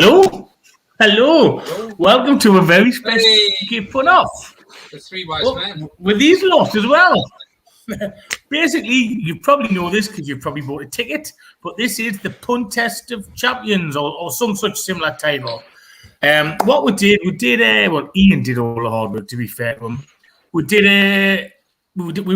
Hello. Hello. Welcome to a very special Pun Off. The three wise men. With these lot as well. Basically, you probably know this because you've probably bought a ticket, but this is the Puntest of Champions or some such similar title. What we did, Iain did all the hard work, to be fair to him. We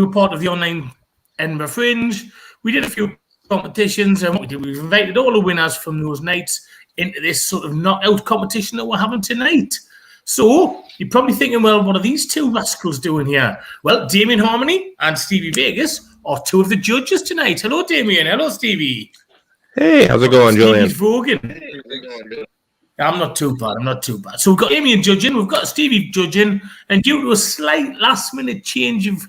were part of the online Edinburgh Fringe. We did a few competitions, and what we did, we invited all the winners from those nights into this sort of knockout competition that we're having tonight. So you're probably thinking, well, what are these two rascals doing here? Well, Damian Harmony and Stevie Vegas are two of the judges tonight. Hello, Damian. Hello, Stevie. Hey, how's it going, Julian? I'm not too bad. So we've got Damian judging, we've got Stevie judging, and due to a slight last-minute change of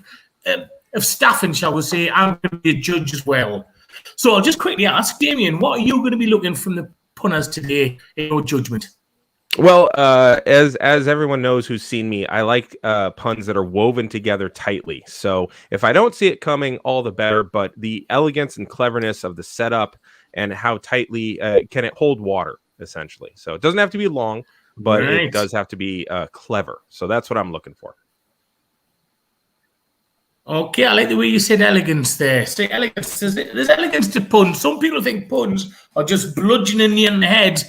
staffing, shall we say, I'm going to be a judge as well. So I'll just quickly ask, Damian, what are you going to be looking from the punters today in your judgment? Well, as everyone knows who's seen me, I like puns that are woven together tightly. So if I don't see it coming, all the better. But the elegance and cleverness of the setup and how tightly can it hold water, essentially. So it doesn't have to be long, but it does have to be clever. So that's what I'm looking for. Okay, I like the way you said elegance there. Say elegance. There's elegance to puns. Some people think puns are just bludgeoning you in the head,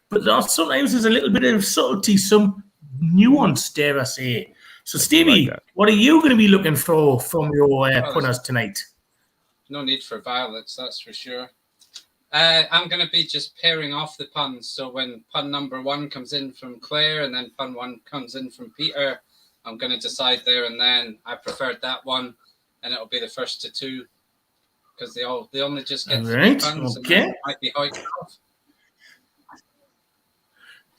but sometimes there's a little bit of subtlety, some nuance, dare I say. So, Stevie, what are you going to be looking for from your punters tonight? No need for violence, that's for sure. I'm going to be just pairing off the puns. So when pun number 1 comes in from Claire and then pun 1 comes in from Peter, I'm going to decide there and then I preferred that one, and it'll be the first to 2 because they only just get 3 puns. Okay. And might be high off.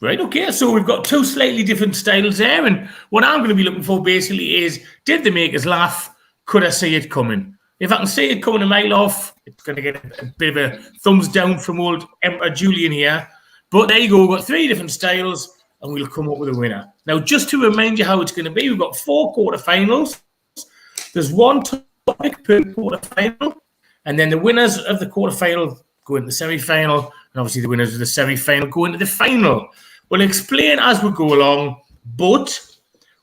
Right, okay, so we've got 2 slightly different styles there, and what I'm going to be looking for basically is, did they make us laugh? Could I see it coming? If I can see it coming a mile off, it's going to get a bit of a thumbs down from old Emperor Julian here. But there you go, we've got 3 different styles, and we'll come up with a winner. Now, just to remind you how it's going to be, we've got 4 quarterfinals. There's 1 topic per quarterfinal, and then the winners of the quarterfinal go into the semi-final, and obviously the winners of the semi-final go into the final. We'll explain as we go along, but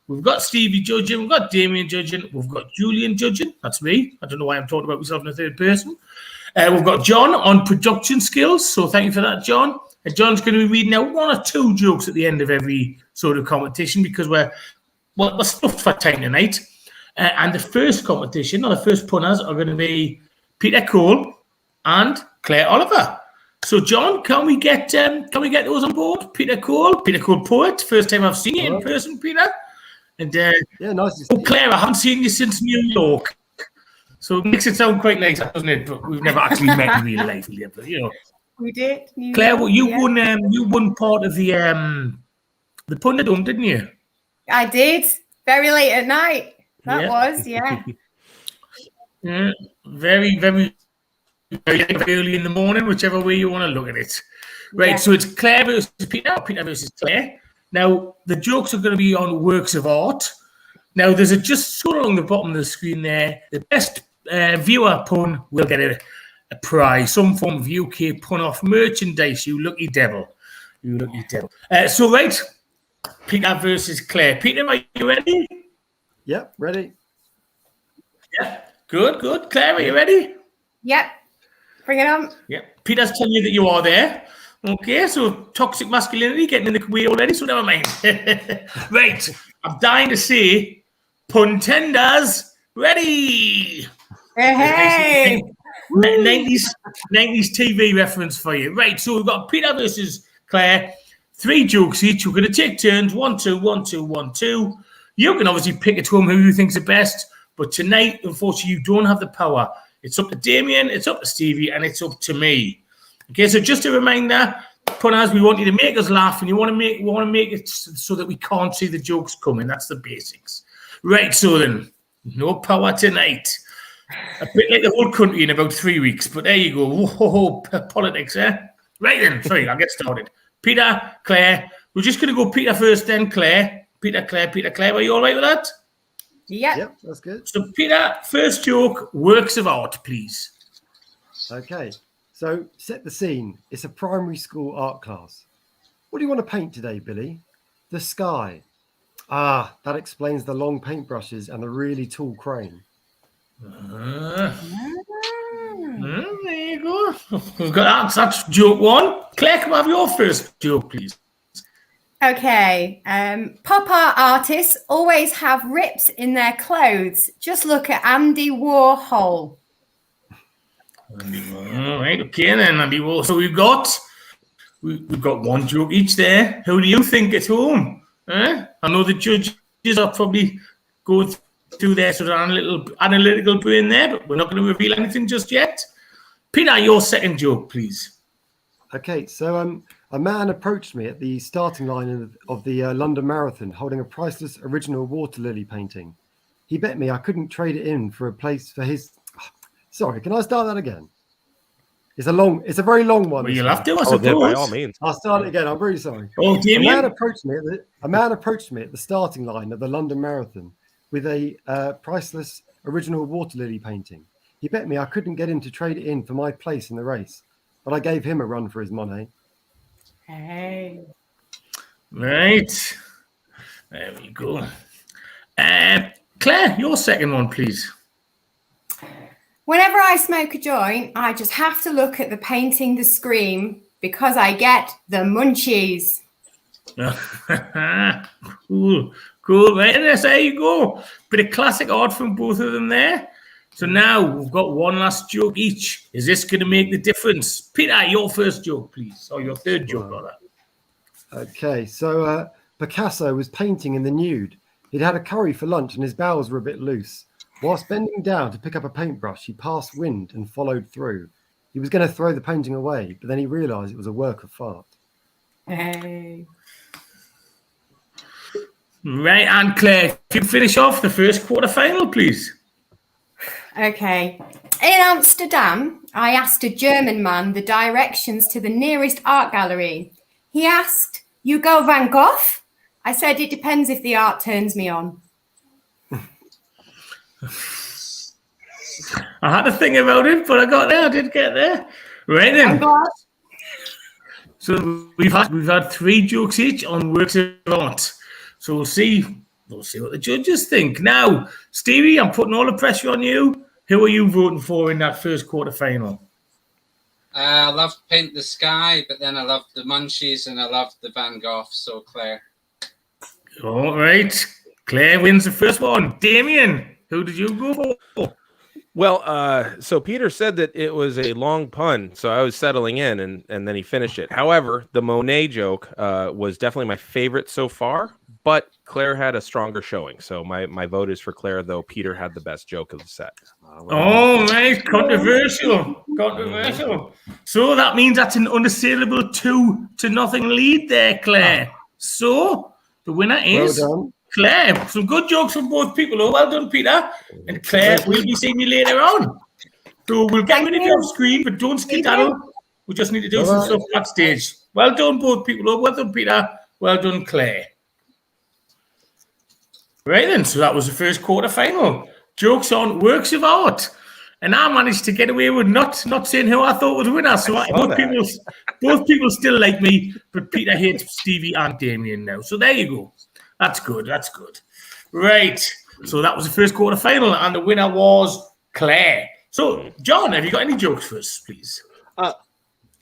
we've got Stevie judging, we've got Damian judging, we've got Julian judging. That's me. I don't know why I'm talking about myself in the third person. We've got John on production skills, so thank you for that, John. And John's going to be reading out 1 or 2 jokes at the end of every sort of competition because we're stuffed for time tonight. And the first competition, or the first punters, are going to be Peter Cole and Claire Oliver. So, John, can we get those on board? Peter Cole poet. First time I've seen you in person, Peter. And yeah, nice to see you. Claire, I haven't seen you since New York. So it makes it sound quite nice, doesn't it? But we've never actually met in real life, but you know. We did. Claire, well, you won part of the Punderdome, didn't you? I did. Very late at night. That was. Yeah, very, very, very early in the morning, whichever way you want to look at it. Right, so it's Claire versus Peter versus Claire. Now, the jokes are going to be on works of art. Now, there's just scroll along the bottom of the screen there. The best viewer pun will get a prize, some form of UK pun-off merchandise, you lucky devil. So, right, Peter versus Claire. Peter, are you ready? Yep, ready. Yeah, good. Claire, are you ready? Yep. Bring it on. Yep. Peter's telling you that you are there. Okay, so toxic masculinity getting in the way already, so never mind. Right, I'm dying to see Puntenders ready. Hey. 90s TV reference for you. Right, so we've got Peter versus Claire. 3 jokes each. We're going to take turns. 1, 2, 1, 2, 1, 2. You can obviously pick at home who you think's the best, but tonight, unfortunately, you don't have the power. It's up to Damian, it's up to Stevie, and it's up to me. Okay, so just a reminder, punters, we want you to make us laugh, and we want to make it so that we can't see the jokes coming. That's the basics. Right, so then, no power tonight. A bit like the whole country in about 3 weeks, but there you go. Whoa, politics, eh? Right then, sorry, I'll get started. Peter, Claire. We're just going to go Peter first, then Claire. Peter, Claire. Are you all right with that? Yep, that's good. So, Peter, first joke, works of art, please. Okay. So set the scene. It's a primary school art class. What do you want to paint today, Billy? The sky. Ah, that explains the long paintbrushes and the really tall crane. There you go. We've got that's joke one. Claire, can I have your first joke, please? Okay. Pop art artists always have rips in their clothes. Just look at Andy Warhol. All right, okay then, Andy. Well, so we've got one joke each there. Who do you think at home? I know the judges are probably going through their sort of analytical brain there, but we're not going to reveal anything just yet. Peter, your second joke, please. Okay, so a man approached me at the starting line of the London Marathon holding a priceless original water lily painting. He bet me I couldn't trade it in for a place for his... Sorry, can I start that again? It's a very long one. Well, you'll have to, I suppose. Then by all means. I'll start it again. I'm really sorry. Oh, Damian? A man approached me at the starting line of the London Marathon with a priceless original water lily painting. He bet me I couldn't get him to trade it in for my place in the race, but I gave him a run for his money. Hey. Right. There we go. Claire, your second one, please. Whenever I smoke a joint, I just have to look at the painting The Scream because I get the munchies. Cool. Right, and there you go. Bit of classic art from both of them there. So now we've got one last joke each. Is this going to make the difference? Peter, your first joke, please. Or your third joke, rather. Okay, so Picasso was painting in the nude. He'd had a curry for lunch and his bowels were a bit loose. Whilst bending down to pick up a paintbrush, he passed wind and followed through. He was going to throw the painting away, but then he realised it was a work of art. Hey. Right, and Claire, if you finish off the first quarter-final, please. Okay. In Amsterdam, I asked a German man the directions to the nearest art gallery. He asked, "You go Van Gogh?" I said, "It depends if the art turns me on." I had to think about it, but I did get there. Right then. So we've had three jokes each on works of art. So we'll see what the judges think. Now, Stevie, I'm putting all the pressure on you. Who are you voting for in that first quarter-final? I love Paint the Sky, but then I love the Munchies and I love the Van Gogh, so Claire. All right. Claire wins the first one. Damian, who did you go for? Well, so Peter said that it was a long pun, so I was settling in, and then he finished it. However, the Monet joke was definitely my favorite so far, but Claire had a stronger showing, so my vote is for Claire, though Peter had the best joke of the set. Oh, right. Controversial. So that means that's an unassailable 2-0 lead there, Claire. So the winner is... Well done. Claire, some good jokes from both people. Oh, well done, Peter. And Claire, we'll be seeing you later on. So we'll get rid of you off screen, but don't skedaddle. We just need to do some stuff backstage. Well done, both people. Oh, well done, Peter. Well done, Claire. Right then, so that was the first quarter-final. Jokes on works of art. And I managed to get away with not saying who I thought was the winner. So both people still like me, but Peter hates Stevie and Damian now. So there you go. That's good. Right. So that was the first quarter-final, and the winner was Claire. So, John, have you got any jokes for us, please? I'm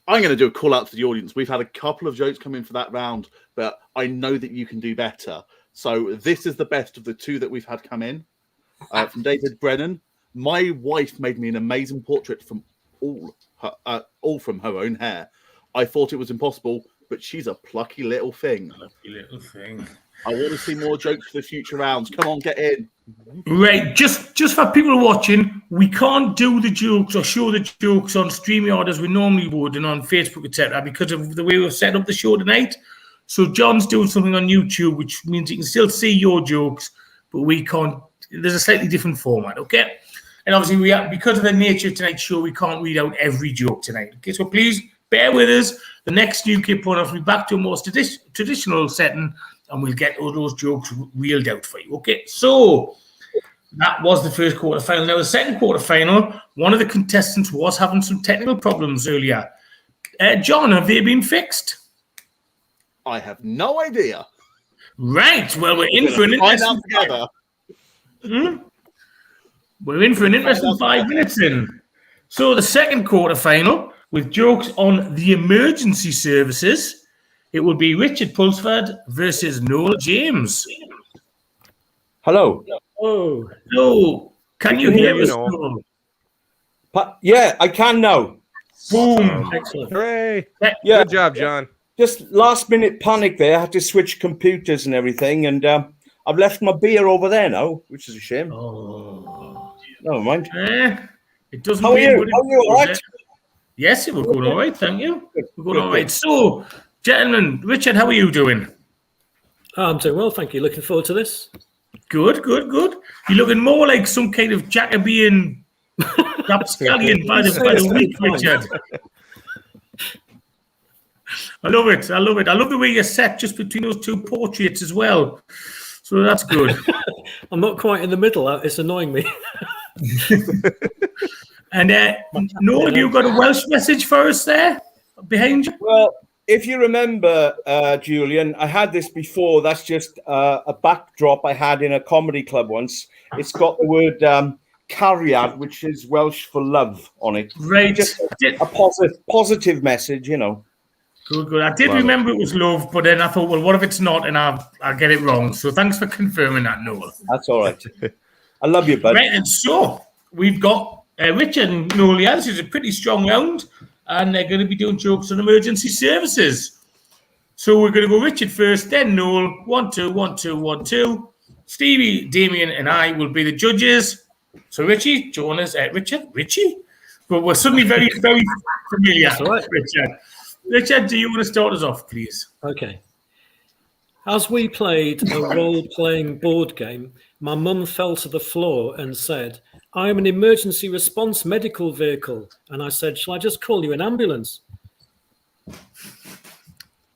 going to do a call-out to the audience. We've had a couple of jokes come in for that round, but I know that you can do better. So this is the best of the two that we've had come in. From David Brennan. My wife made me an amazing portrait from all from her own hair. I thought it was impossible, but she's a plucky little thing. I want to see more jokes for the future rounds. Come on, get in. Right, just for people watching, we can't do the jokes or show the jokes on StreamYard as we normally would and on Facebook, etc., because of the way we've set up the show tonight. So John's doing something on YouTube, which means you can still see your jokes, but we can't. There's a slightly different format, okay? And obviously, because of the nature of tonight's show, we can't read out every joke tonight. Okay, so please bear with us. The next UK Puntest will be back to a more traditional setting, and we'll get all those jokes reeled out for you. Okay, so that was the first quarter-final. Now, the second quarter-final, one of the contestants was having some technical problems earlier. John, have they been fixed? I have no idea. Right. Well, we're in for an Find out interesting together. We're in for an interesting 5 minutes in. So the second quarterfinal with jokes on the emergency services, it will be Richard Pulsford versus Noel James. Hello. Oh, So, can you hear us, Noel? Noel? Yeah, I can now. Boom. excellent. Hooray! Yeah, Good job, John. just last minute panic there. I had to switch computers and everything, and I've left my beer over there now, which is a shame. Oh. Never mind. It doesn't How are mean you? what it How are you? All does, right? eh? Yes, we're going all right. Thank you. We're going Good, all right. So, gentlemen, Richard, how are you doing? I'm doing well, thank you. Looking forward to this. Good, good, good. You're looking more like some kind of Jacobean rapscallion by the week, Richard. I love it. I love it. I love the way you're set just between those two portraits as well. So that's good. I'm not quite in the middle. It's annoying me. And Noel, have you got a Welsh message for us there behind you? Well, if you remember, Julian, I had this before. That's just a backdrop I had in a comedy club once. It's got the word cariad, which is Welsh for love, on it. Right. Just a positive message, you know. Good, good. I did remember it was love, but then I thought, well, what if it's not? And I'll get it wrong. So thanks for confirming that, Noel. That's all right. I love you, bud. Right, and so we've got Richard and Noel. Yeah, this is a pretty strong round, and they're going to be doing jokes on emergency services. So we're going to go Richard first, then Noel. 1, 2, 1, 2, 1, 2. Stevie, Damian, and I will be the judges. So Richie, join us. Richie? But we're suddenly very, very familiar. That's all right. Richard, do you want to start us off, please? Okay. As we played a role-playing board game, my mum fell to the floor and said, "I am an emergency response medical vehicle." And I said, "Shall I just call you an ambulance?"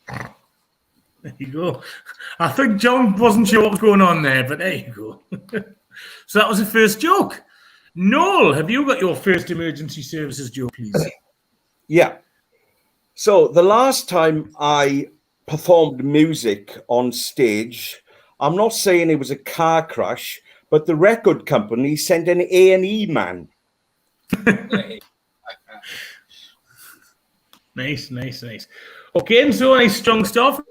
There you go. I think John wasn't sure what was going on there, but there you go. So that was the first joke. Noel, have you got your first emergency services joke, please? Yeah. So the last time I performed music on stage, I'm not saying it was a car crash, but the record company sent an A&E man. Nice. Okay, and so nice strong stuff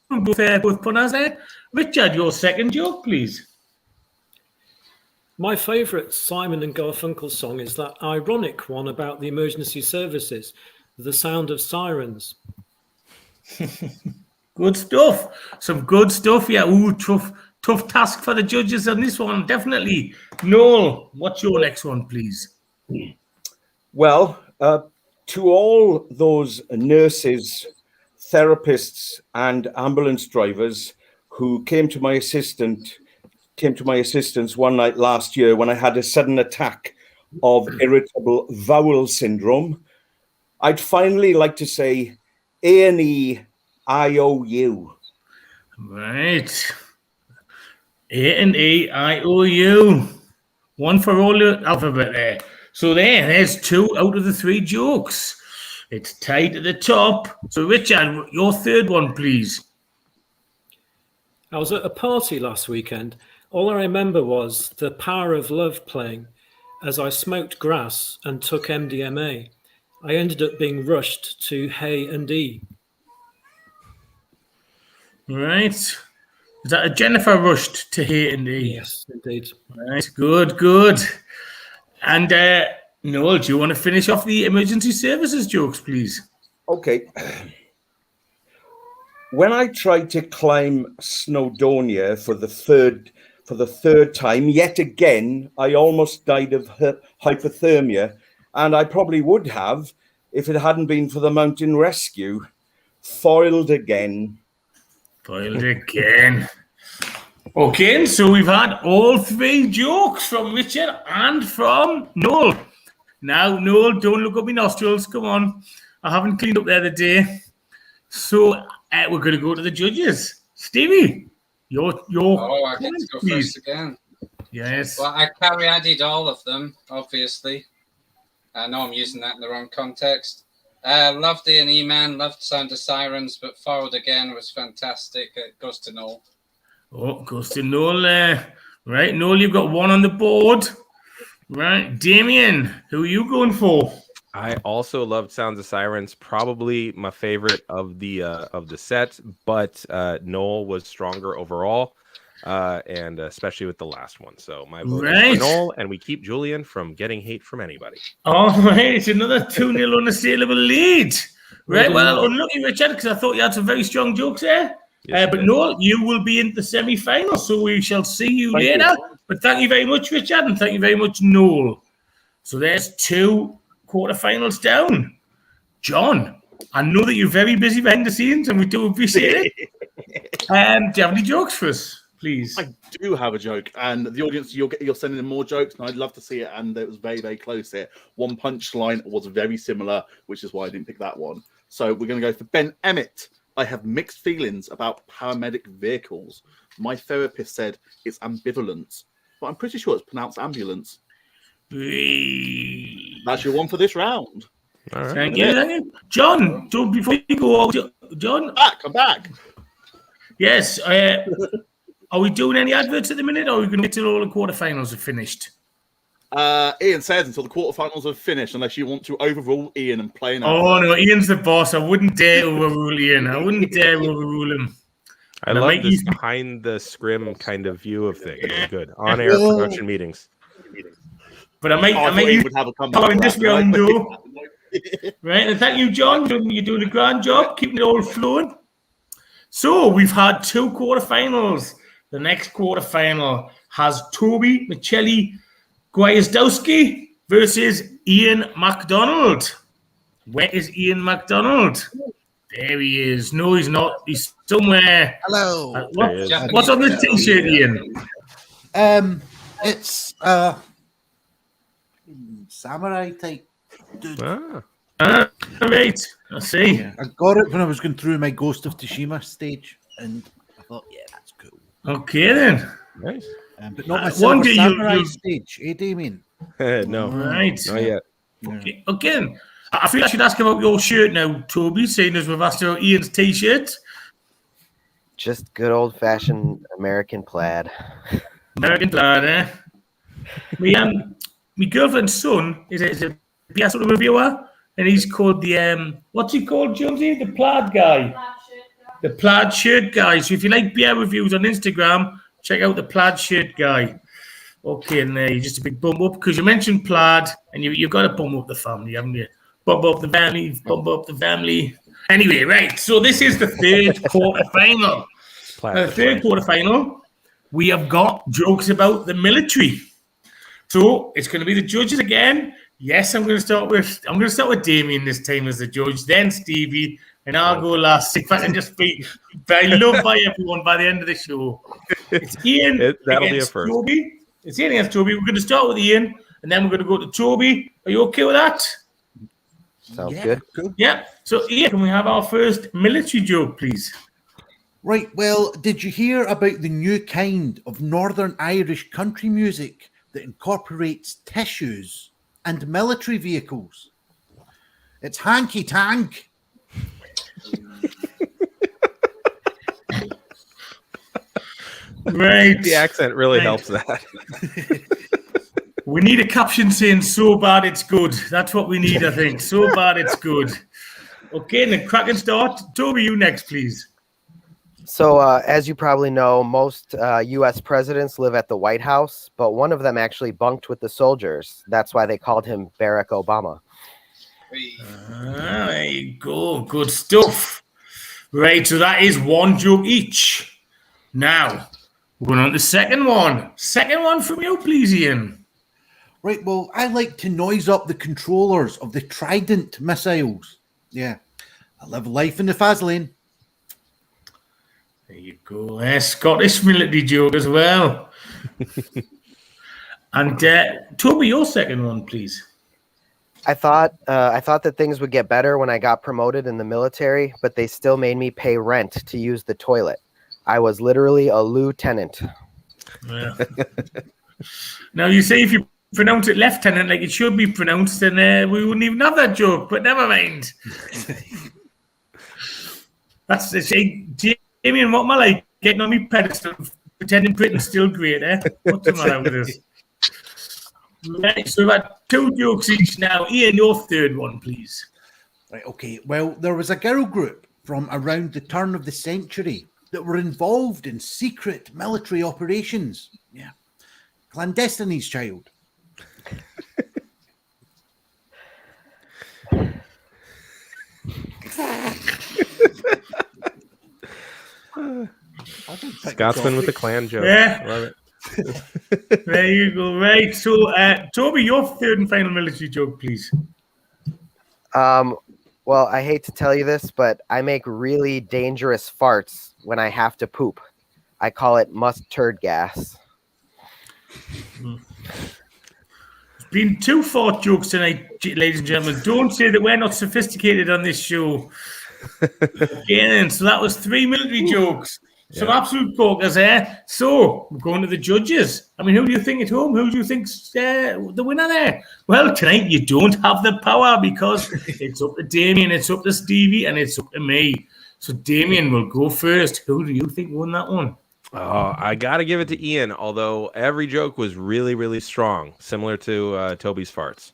from both punters there. Richard, your second joke, please. My favourite Simon and Garfunkel song is that ironic one about the emergency services, The Sound of Sirens. Good stuff. Some good stuff. Yeah. Ooh, tough task for the judges on this one. Definitely. Noel, what's your next one, please? Well, to all those nurses, therapists, and ambulance drivers who came to my assistance one night last year when I had a sudden attack of irritable bowel syndrome, I'd finally like to say A&E IOU. Right. A&E IOU. One for all the alphabet there. So there's 2 out of the 3 jokes. It's tied at the top. So Richard, your third one, please. I was at a party last weekend. All I remember was The Power of Love playing as I smoked grass and took MDMA. I ended up being rushed to Hay and E. Right. Is that a Jennifer rushed to Hay and E? Yes, indeed. Right. Good. And Noel, do you want to finish off the emergency services jokes, please? Okay. When I tried to climb Snowdonia for the third time, yet again, I almost died of hypothermia, and I probably would have if it hadn't been for the mountain rescue. Foiled again. Okay, and so we've had all 3 jokes from Richard and from Noel. Now, Noel, don't look up my nostrils. Come on. I haven't cleaned up the other day. So we're going to go to the judges. Stevie, your I get to go please. first again. Yes. Well, I carry-added all of them, obviously. I know I'm using that in the wrong context. Loved Iain E-Man, loved Sound of Sirens, but Forward Again was fantastic. It goes to Noel. Oh, goes to Noel. Right, Noel, you've got one on the board. Right, Damian, who are you going for? I also loved Sounds of Sirens, probably my favorite of the set, but Noel was stronger overall, and especially with the last one. So my vote is for Noel, and we keep Julian from getting hate from anybody. All right, it's another 2-0 unassailable lead. Right, well, unlucky, Richard, because I thought you had some very strong jokes there. Yes, but Noel, you will be in the semi-final, so we shall see you later. But thank you very much, Richard, and thank you very much, Noel. So there's 2 quarterfinals down. John, I know that you're very busy behind the scenes, and we do appreciate it. Do you have any jokes for us, please? I do have a joke, and the audience, you're sending in more jokes, and I'd love to see it. And it was very, very close here. One punchline was very similar, which is why I didn't pick that one. So we're going to go for Ben Emmett. I have mixed feelings about paramedic vehicles. My therapist said it's ambivalence, but I'm pretty sure it's pronounced ambulance. That's your one for this round. All right. Thank you. John, before you go, John. I'm back. Yes. Are we doing any adverts at the minute, or are we going to wait till all the quarterfinals are finished? Ian says until the quarterfinals are finished, unless you want to overrule Ian and play. Oh, no, Ian's the boss. I wouldn't dare overrule Ian. I wouldn't dare overrule him. I love this behind the scrim kind of view of things. Good. On-air production meetings. But I might use power in this round, though. Right, and thank you, John. You're doing a grand job, keeping it all flowing. So we've had 2 quarterfinals. The next quarterfinal has Toby, Miceli, Gwiazdowski versus Iain MacDonald. Where is Iain MacDonald? There he is. No, he's not. He's somewhere. Hello. What's on the t-shirt, Iain? It's samurai type dude. Right. I see. Yeah, I got it when I was going through my Ghost of Tsushima stage, and I thought, yeah, that's cool. Okay, then. Nice. But not my Silver Samurai stage, Damian? No. Right. Not yet. Okay. Then. I feel I should ask about your shirt now, Toby, seeing as we've asked about Ian's t-shirt. Just good old-fashioned American plaid. American plaid, eh? My girlfriend's son is a beer sort of reviewer, and he's called the what's he called, Jonesy? The plaid guy. The plaid shirt guy. So if you like beer reviews on Instagram, check out the plaid shirt guy. Okay, and there, just a big bump up because you mentioned plaid, and you've got to bump up the family, haven't you? Bump up the family, bump up the family. Anyway, right. So this is the third quarterfinal. The third quarterfinal, we have got jokes about the military. So it's going to be the judges again. Yes, I'm going to start with Damian this time as the judge, then Stevie, and I'll go last. If I can just be very loved by everyone by the end of the show. It's Iain against Toby. It's Iain against Toby. We're going to start with Iain, and then we're going to go to Toby. Are you okay with that? Sounds good. Cool. Yeah. So Iain, can we have our first military joke, please? Right. Well, did you hear about the new kind of Northern Irish country music that incorporates tissues and military vehicles? It's hanky tank. Right. The accent really helps that. We need a caption saying "so bad it's good." That's what we need, I think. So bad it's good. Okay, then crack and start. Toby, you next, please. So, as you probably know, most U.S. presidents live at the White House, but one of them actually bunked with the soldiers. That's why they called him Barack Obama. There you go. Good stuff. Right, so that is one joke each. Now, we're going on to the second one. Second one from you, please, Iain. Right, well, I like to noise up the controllers of the Trident missiles. Yeah, I live life in the fast lane. There you go. Scottish military joke as well. And Toby, your second one, please. I thought that things would get better when I got promoted in the military, but they still made me pay rent to use the toilet. I was literally a lieutenant. Yeah. Now, you say if you pronounce it lieutenant like it should be pronounced, and we wouldn't even have that joke. But never mind. That's the thing. Damian, what am I like? Getting on me pedestal, pretending Britain's still great, eh? What's the matter with this? Right, so we've had 2 jokes each now. Iain, your third one, please. Right, okay. Well, there was a girl group from around the turn of the century that were involved in secret military operations. Yeah. Clandestiny's child. Scotsman with the clan joke. Yeah. Love it. There you go. Right. So, Toby, your third and final military joke, please. Well, I hate to tell you this, but I make really dangerous farts when I have to poop. I call it mustard gas. There's been 2 fart jokes tonight, ladies and gentlemen. Don't say that we're not sophisticated on this show. Again, so that was 3 military jokes. Some absolute corkers there. So, we're going to the judges. I mean, who do you think at home? Who do you think's the winner there? Well, tonight you don't have the power because it's up to Damian, it's up to Stevie, and it's up to me. So, Damian will go first. Who do you think won that one? Oh, I got to give it to Iain, although every joke was really, really strong, similar to Toby's farts.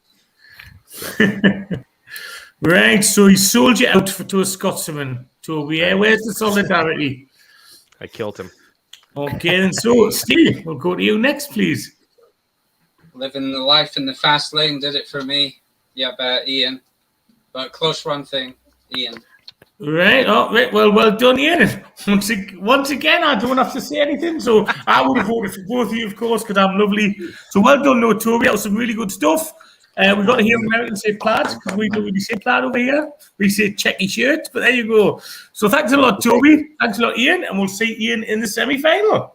Right, so he sold you out to a Scotsman, Toby. Yeah, where's the solidarity? I killed him. Okay, and so, Steve, we'll go to you next, please. Living the life in the fast lane did it for me. Yeah, Iain. But close run thing, Iain. Right, oh, right. Well done, Iain. Once again, I don't have to say anything, so I would have voted for both of you, of course, because I'm lovely. So well done, no, Toby. That was some really good stuff. We've got to hear Americans say plaid, because we don't really say plaid over here. We say checky shirt, but there you go. So thanks a lot, Toby. Thanks a lot, Iain, and we'll see Iain in the semi-final.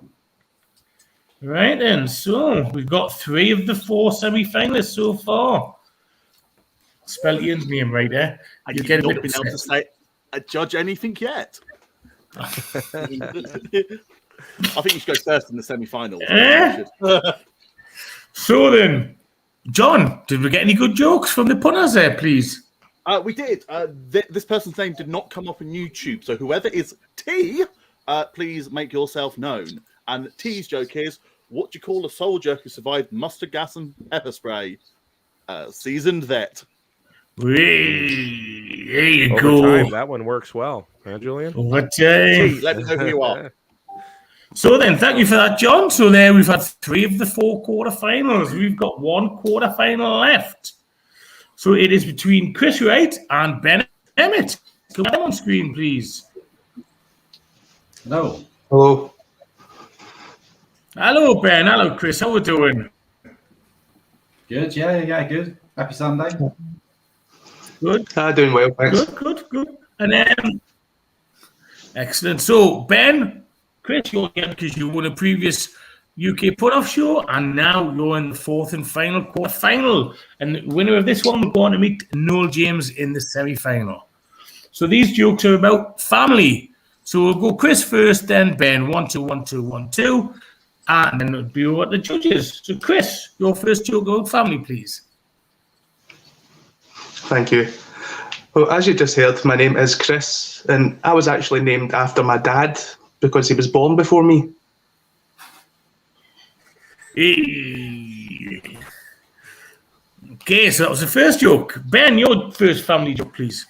Right then, so we've got 3 of the 4 semi-finalists so far. Spell Ian's name right there. And You you've get a not bit been able to say judge anything yet. I think you should go first in the semi-final. So then, John, did we get any good jokes from the punters there, please? We did. This person's name did not come up on YouTube, so whoever is T, please make yourself known. And T's joke is, what do you call a soldier who survived mustard gas and pepper spray? Seasoned vet. There you Overtime, go. that one works well. Huh, Julian? Overtime. T, let me know who you are. So then, thank you for that, John. So there we've had 3 of the 4 quarterfinals. We've got 1 quarterfinal left. So it is between Chris Wright and Ben Emmett. Come on screen, please. Hello. Hello. Hello, Ben. Hello, Chris. How we doing? Good. Yeah, good. Happy Sunday. Good. Doing well, thanks. Good. And then, excellent. So, Ben, Chris, you're here because you won a previous UK put-off show, and now you're in the 4th and final quarter-final. And the winner of this one will go on to meet Noel James in the semi-final. So these jokes are about family. So we'll go Chris first, then Ben. 1, 2, 1, 2, 1, 2. And then it'll be over at the judges. So, Chris, your first joke about family, please. Thank you. Well, as you just heard, my name is Chris, and I was actually named after my dad because he was born before me. Okay, so that was the first joke. Ben, your first family joke, please.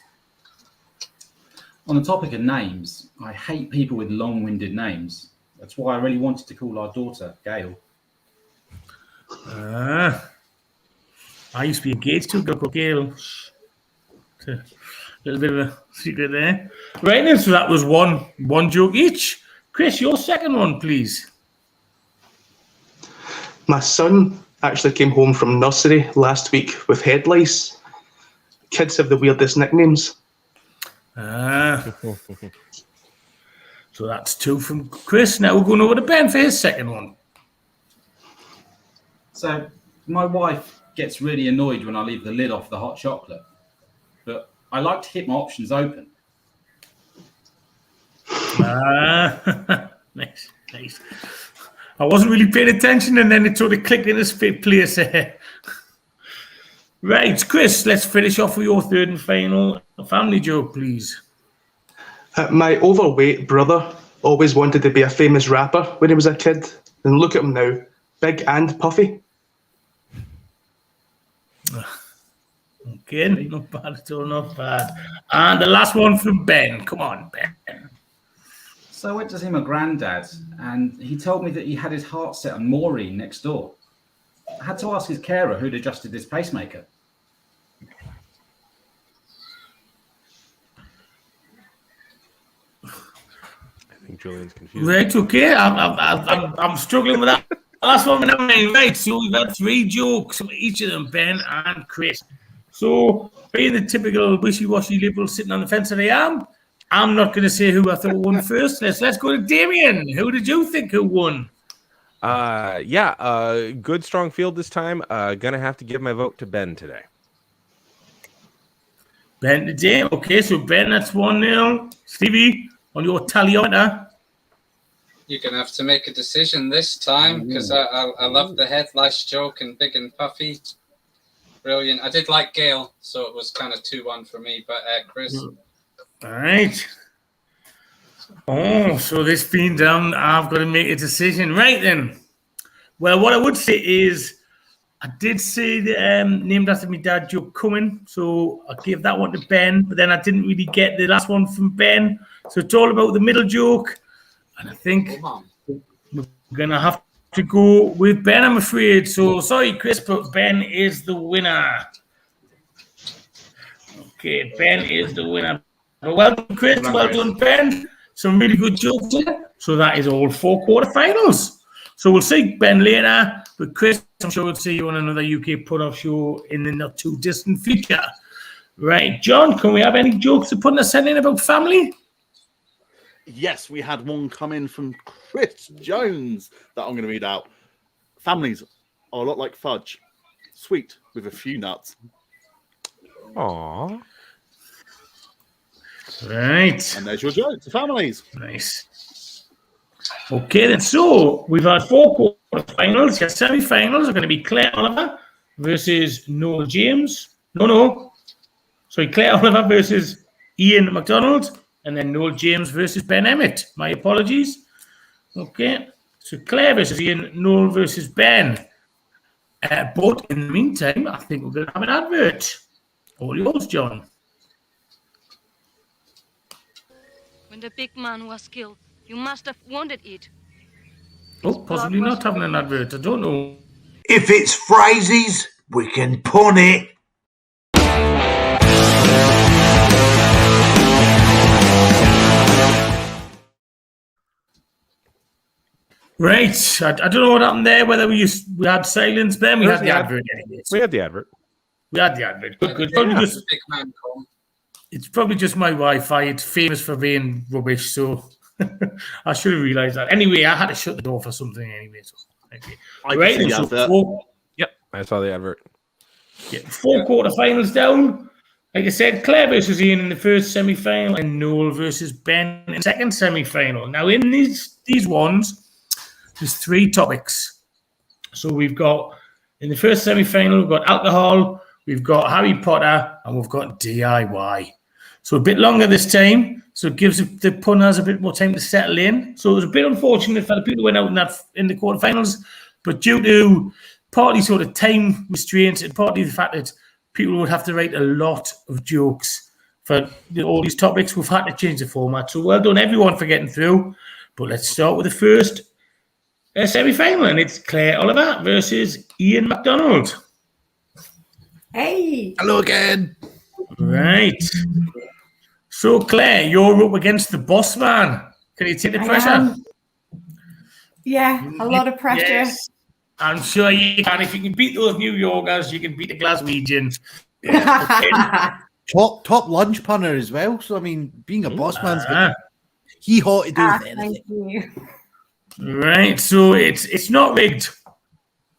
On the topic of names, I hate people with long-winded names. That's why I really wanted to call our daughter Gail. I used to be engaged to a girl called Gail. A little bit of a secret there. Right then, so that was one joke each. Chris, your second one, please. My son actually came home from nursery last week with head lice. Kids have the weirdest nicknames. So that's 2 from Chris. Now we're going over to Ben for his second one. So my wife gets really annoyed when I leave the lid off the hot chocolate, but I like to keep my options open. Nice. I wasn't really paying attention, and then it sort of clicked in a place. Right, Chris, let's finish off with your third and final family joke, please. My overweight brother always wanted to be a famous rapper when he was a kid. And look at him now, big and puffy. Okay, not bad at all, not bad. And the last one from Ben. Come on, Ben. So I went to see my granddad, and he told me that he had his heart set on Maureen next door. I had to ask his carer who'd adjusted his pacemaker. I think Julian's confused. Right, okay. I'm struggling with that last one. Right, so we've had 3 jokes from each of them, Ben and Chris. So, being the typical wishy-washy liberal sitting on the fence that I am, I'm not going to say who I thought won first. Let's go to Damian. Who did you think who won? Good strong field this time. Gonna have to give my vote to Ben today. Ben today. Okay, so Ben, that's 1-0. Stevie, on your taliometer. You're going to have to make a decision this time because I love the head lash joke and big and puffy. Brilliant. I did like Gail, so it was kind of 2-1 for me, but Chris. All right. Oh, so this being down, I've got to make a decision. Right then. Well, what I would say is I did say the named after my dad joke coming, so I gave that one to Ben, but then I didn't really get the last one from Ben. So it's all about the middle joke. And I think we're going to have to go with Ben, I'm afraid. So sorry, Chris, but Ben is the winner. Okay, Ben is the winner. Well done, Chris. Well done, Ben. Some really good jokes there. So that is all 4 quarterfinals. So we'll see Ben later, but Chris, I'm sure we'll see you on another UK put-off show in the not too distant future. Right, John, can we have any jokes to put in a sentence about family? Yes, we had one come in from Chris Jones that I'm going to read out. Families are a lot like fudge, sweet with a few nuts. Aww. Right. And there's your joke to families. Nice. Okay, then. So we've had 4 quarterfinals. Your semi-finals are going to be Claire Oliver versus Noel James. Sorry, Claire Oliver versus Iain MacDonald, and then Noel James versus Ben Emmett. My apologies. Okay, so Claire versus Iain, Noel versus Ben. But in the meantime, I think we're going to have an advert. All yours, John. When the big man was killed, you must have wanted it. Oh, possibly not having an advert. I don't know. If it's phrases, we can pun it. Right. I don't know what happened there, whether we had silence, Ben. We had the advert anyway. We had the advert. Good. It's probably just my Wi-Fi. It's famous for being rubbish, so I should have realised that. Anyway, I had to shut the door for something anyway. So, okay. Yep, I saw the advert. Yeah, 4 quarterfinals down. Like I said, Claire versus Iain in the first semi-final and Noel versus Ben in the second semi-final. Now, in these ones, there's 3 topics. So we've got, in the first semi-final, we've got alcohol, we've got Harry Potter, and we've got DIY. So a bit longer this time, so it gives the punters a bit more time to settle in. So it was a bit unfortunate for the people who went out in the quarterfinals, but due to partly sort of time restraints and partly the fact that people would have to write a lot of jokes for all these topics, we've had to change the format. So well done, everyone, for getting through. But let's start with the first semi-final, and it's Claire Oliver versus Iain MacDonald. Hey. Hello again. Right. So, Claire, you're up against the boss man. Can you take the pressure? Yeah, a lot of pressure. Yes, I'm sure you can. If you can beat those New Yorkers, you can beat the Glaswegians. Yeah, okay. Top lunch punter as well. So, I mean, being a boss man's he ought to do with anything. Thank you. Right, so it's not rigged.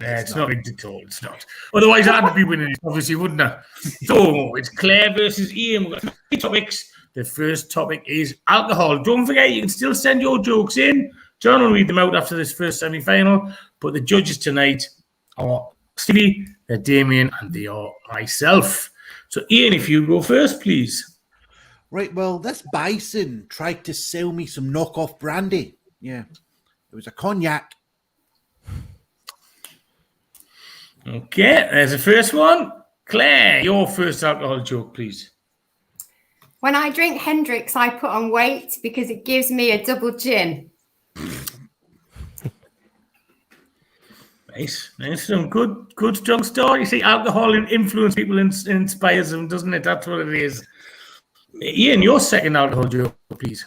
Yeah, it's not rigged at all. It's not. Otherwise, I'd be winning it, obviously, wouldn't I? So it's Claire versus Iain. We've got 3 topics. The first topic is alcohol. Don't forget, you can still send your jokes in. John will read them out after this first semi-final. But the judges tonight are Stevie, they're Damian, and they are myself. So, Iain, if you go first, please. Right, well, this bison tried to sell me some knockoff brandy. Yeah, it was a cognac. Okay, there's the first one. Claire, your first alcohol joke, please. When I drink Hendrix, I put on weight because it gives me a double gin. Nice. Some good strong story. You see, alcohol influences people and inspires them, doesn't it? That's what it is. Iain, your second alcohol joke, please.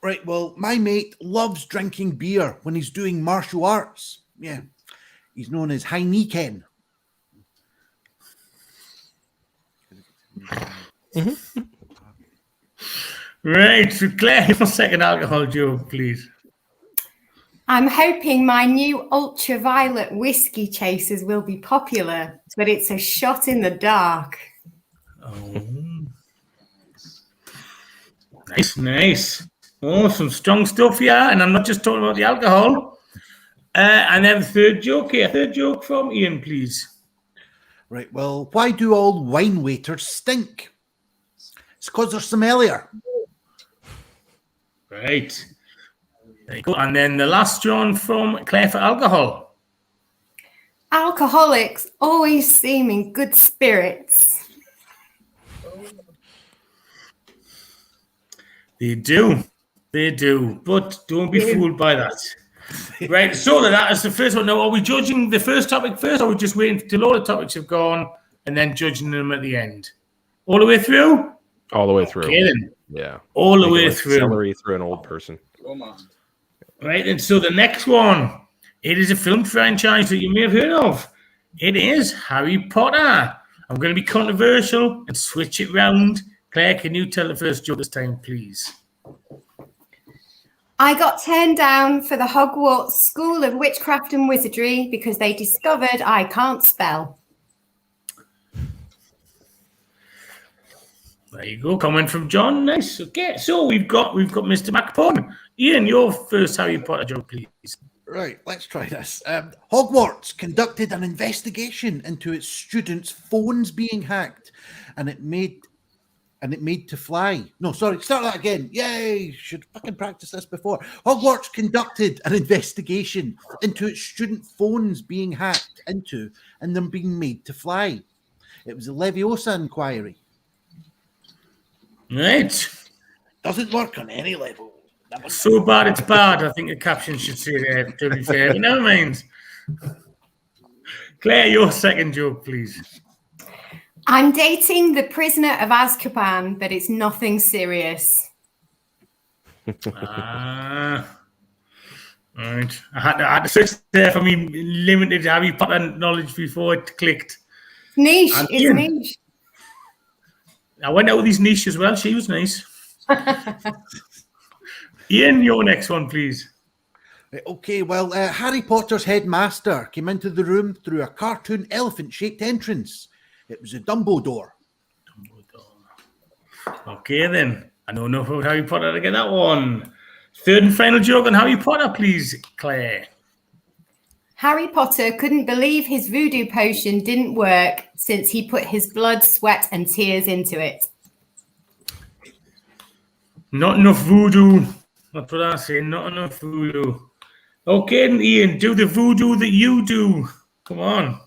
Right, well, my mate loves drinking beer when he's doing martial arts. Yeah, he's known as Heineken. Right, so Claire, your second alcohol joke, please. I'm hoping my new ultraviolet whiskey chasers will be popular, but it's a shot in the dark. Oh. Nice. Oh, some strong stuff here, and I'm not just talking about the alcohol. And then the third joke here. Third joke from Iain, please. Right, well, why do all wine waiters stink? It's because they're sommelier. Right. There you go. And then the last one from Claire for alcohol. Alcoholics always seem in good spirits. They do. But don't be fooled by that. Right, so that is the first one. Now, are we judging the first topic first, or are we just waiting till all the topics have gone and then judging them at the end? All the way through? All the way through. Okay, then. Yeah. All the Make it way like through. Celery through an old person. Come on. Right, and so the next one, it is a film franchise that you may have heard of. It is Harry Potter. I'm going to be controversial and switch it round. Claire, can you tell the first joke this time, please? I got turned down for the Hogwarts School of Witchcraft and Wizardry because they discovered I can't spell. There you go. Comment from John. Nice. Okay, so we've got Mr. McPon. Iain, your first Harry Potter joke, please. Right, let's try this. Hogwarts conducted an investigation into its students' phones being hacked, and it made to fly. No, sorry, start that again. Yay! Should fucking practice this before. Hogwarts conducted an investigation into its student phones being hacked into and them being made to fly. It was a Leviosa inquiry. Right. Doesn't work on any level. So bad it's bad. I think the caption should say that, to be fair. You know what I mean? Claire, your second joke, please. I'm dating the prisoner of Azkaban, but it's nothing serious. Right. I had to search there for me limited Harry Potter knowledge before it clicked. Niche, And it's Iain, niche. I went out with his niche as well. She was nice. Iain, your next one, please. Okay, well, Harry Potter's headmaster came into the room through a cartoon elephant-shaped entrance. It was a Dumbledore. Okay, then. I don't know about Harry Potter to get that one. Third and final joke on Harry Potter, please, Claire. Harry Potter couldn't believe his voodoo potion didn't work since he put his blood, sweat, and tears into it. Not enough voodoo. That's what I say. Not enough voodoo. Okay, then, Iain, do the voodoo that you do. Come on.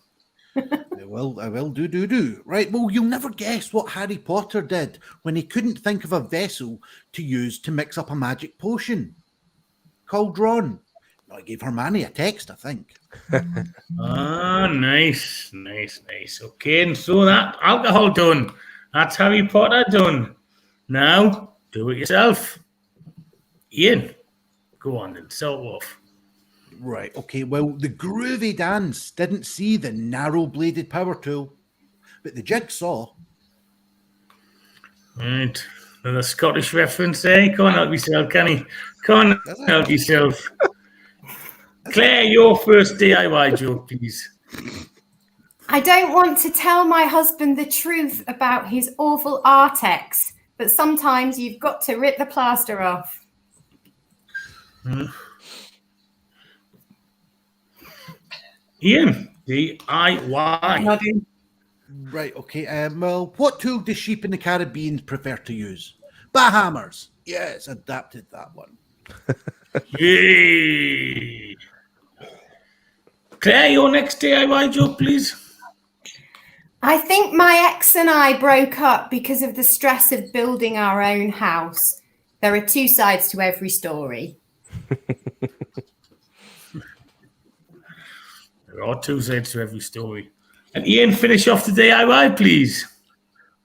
I will do. Right, well, you'll never guess what Harry Potter did when he couldn't think of a vessel to use to mix up a magic potion. Cauldron. I gave Hermione a text, I think. Nice. Okay, and so that alcohol done. That's Harry Potter done. Now, do it yourself. Iain, go on then, start off. Right, okay, well, the groovy dance didn't see the narrow-bladed power tool, but the jigsaw. Right, another Scottish reference there. Can't help yourself, can he? Can't help yourself. Claire, your first DIY joke, please. I don't want to tell my husband the truth about his awful Artex, but sometimes you've got to rip the plaster off. Iain, DIY. Right, okay. Well, what tool do sheep in the Caribbean prefer to use? Bahammers. Yes, adapted that one. Yay. Claire, your next DIY joke, please. I think my ex and I broke up because of the stress of building our own house. There are two sides to every story. There are two sides to every story. And Iain, finish off the DIY, please.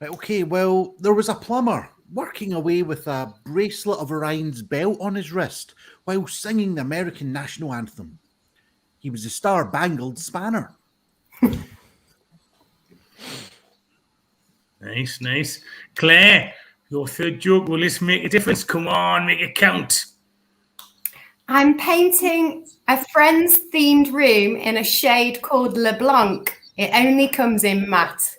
Right, okay, well, there was a plumber working away with a bracelet of Orion's belt on his wrist while singing the American national anthem. He was a star-bangled spanner. Nice, nice. Claire, your third joke. Will this make a difference? Come on, make it count. I'm painting a friend's themed room in a shade called LeBlanc. It only comes in matte.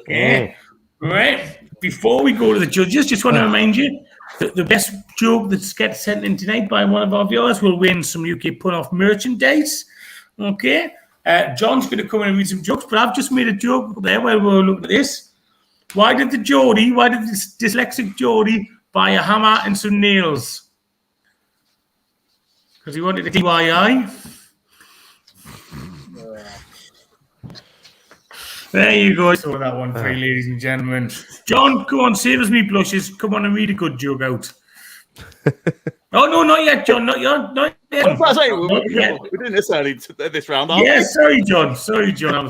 Okay. Right. Before we go to the judges, just want to remind you that the best joke that gets sent in tonight by one of our viewers will win some UK Pun-Off merchandise. Okay. John's going to come in and read some jokes, but I've just made a joke there while we're looking at this. Why did this dyslexic Geordie buy a hammer and some nails? Because he wanted a DIY. There you go. So that one for you, ladies and gentlemen. John, come on, save us me blushes. Come on and read a good joke out. Oh, no, not yet, John. Not yet. Not yet. We're doing this early this round, aren't we? Yeah, sorry, John. Sorry, John.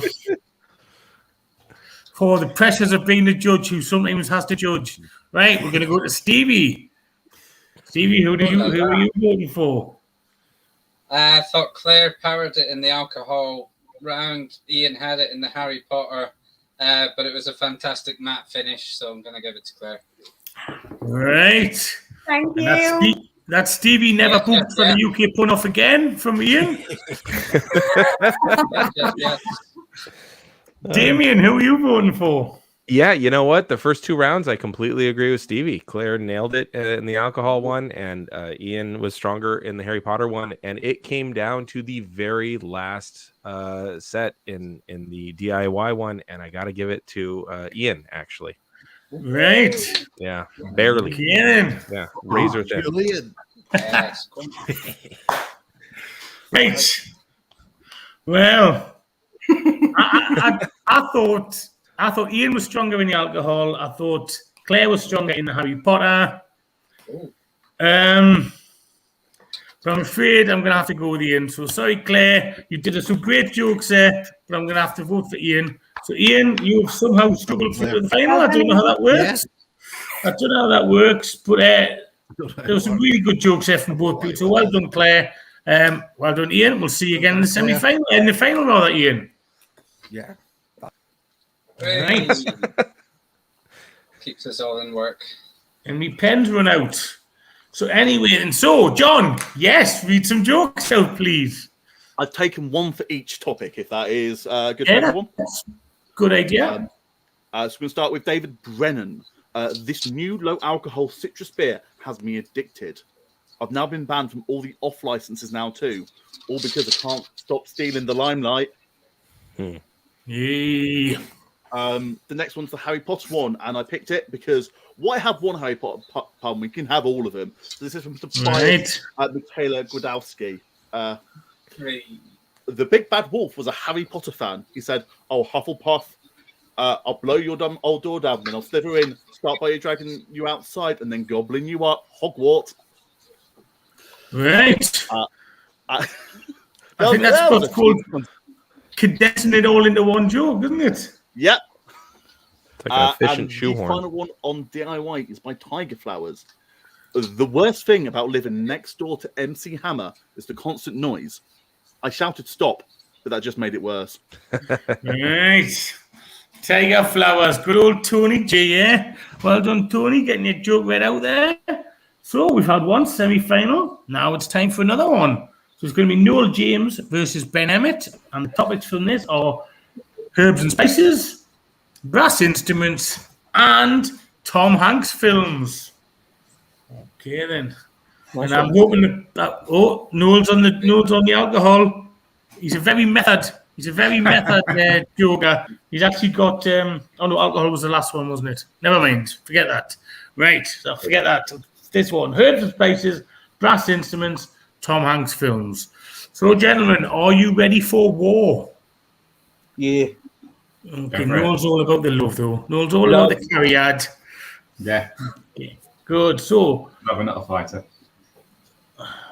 For the pressures of being the judge who sometimes has to judge. Right, we're going to go to Stevie. Stevie, who are you voting for? I thought Claire powered it in the alcohol round. Iain had it in the Harry Potter, but it was a fantastic matte finish, so I'm going to give it to Claire. Right. Thank And you. that's Stevie never booked for the UK Pun-Off again from Iain. Yes. Damian, who are you voting for? Yeah, you know what? The first two rounds, I completely agree with Stevie. Claire nailed it in the alcohol one, and Iain was stronger in the Harry Potter one. And it came down to the very last set in the DIY one, and I got to give it to Iain, actually. Right. Yeah, barely. Yeah, razor thin. Julian. Yes. Right. Well, I thought Iain was stronger in the alcohol. I thought Claire was stronger in the Harry Potter. But I'm afraid I'm going to have to go with Iain. So sorry, Claire. You did some great jokes there, but I'm going to have to vote for Iain. So Iain, you've somehow struggled through the final. I don't know how that works. Yes. I don't know how that works, but there were some really good jokes there from both people. So well done, Claire. Well done, Iain. We'll see you again in the semi-final. In the final, rather, Iain. Yeah. Right. Keeps us all in work. And my pen's run out. So anyway, and so, John, yes, read some jokes out, please. I've taken one for each topic, if that is good for everyone. Good idea. So we're going to start with David Brennan. This new low-alcohol citrus beer has me addicted. I've now been banned from all the off licenses now too, all because I can't stop stealing the limelight. Yeah. The next one's the Harry Potter one, and I picked it because why have one Harry Potter pun? We can have all of them. So this is from Miceli Gwiazdowski. The Big Bad Wolf was a Harry Potter fan. He said, "Oh, Hufflepuff, I'll blow your dumb old door down, then I'll slither in, start by dragging you outside, and then gobbling you up, Hogwarts." Right. I think that's what's called condensing it all into one joke, isn't it? Yep. It's like an efficient The shoehorn. final one on DIY is by Tiger Flowers. The worst thing about living next door to MC Hammer is the constant noise. I shouted stop, but that just made it worse. Right. Tiger Flowers, good old Tony G, yeah? Well done, Tony, getting your joke right out there. So we've had one semi-final. Now it's time for another one. So it's going to be Noel James versus Ben Emmett. And the topics from this are herbs and spices, brass instruments, and Tom Hanks films. Okay, then. And I'm hoping that Noel's on the alcohol. He's a very method joker. He's actually got. Oh no, alcohol was the last one, wasn't it? Never mind. Forget that. Right. So forget that. This one: herbs and spices, brass instruments, Tom Hanks films. So, gentlemen, are you ready for war? Yeah. Okay. Noel's all about the love, though. Noel's all about the carry-ad. Yeah. Okay. Good. So. I'm not a fighter.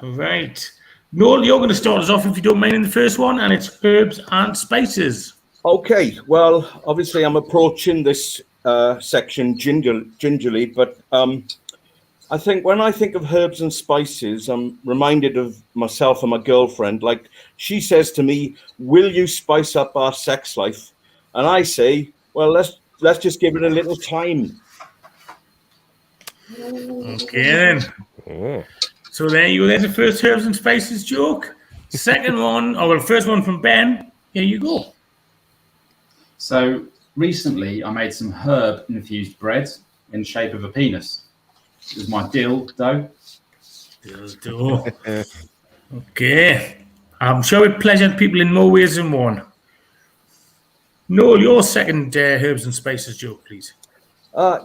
Right. Noel, you're going to start us off if you don't mind in the first one, and it's herbs and spices. Okay, well, obviously I'm approaching this section gingerly, but I think when I think of herbs and spices, I'm reminded of myself and my girlfriend. Like, she says to me, "Will you spice up our sex life?" And I say, "Well, let's just give it a little time." Okay then. Oh. So there you go. There's the first herbs and spices joke. Second one, first one from Ben. Here you go. So recently, I made some herb-infused bread in the shape of a penis. It was my dildo. Dildo. Okay. I'm sure it pleasured people in more ways than one. Noel, your second herbs and spices joke, please.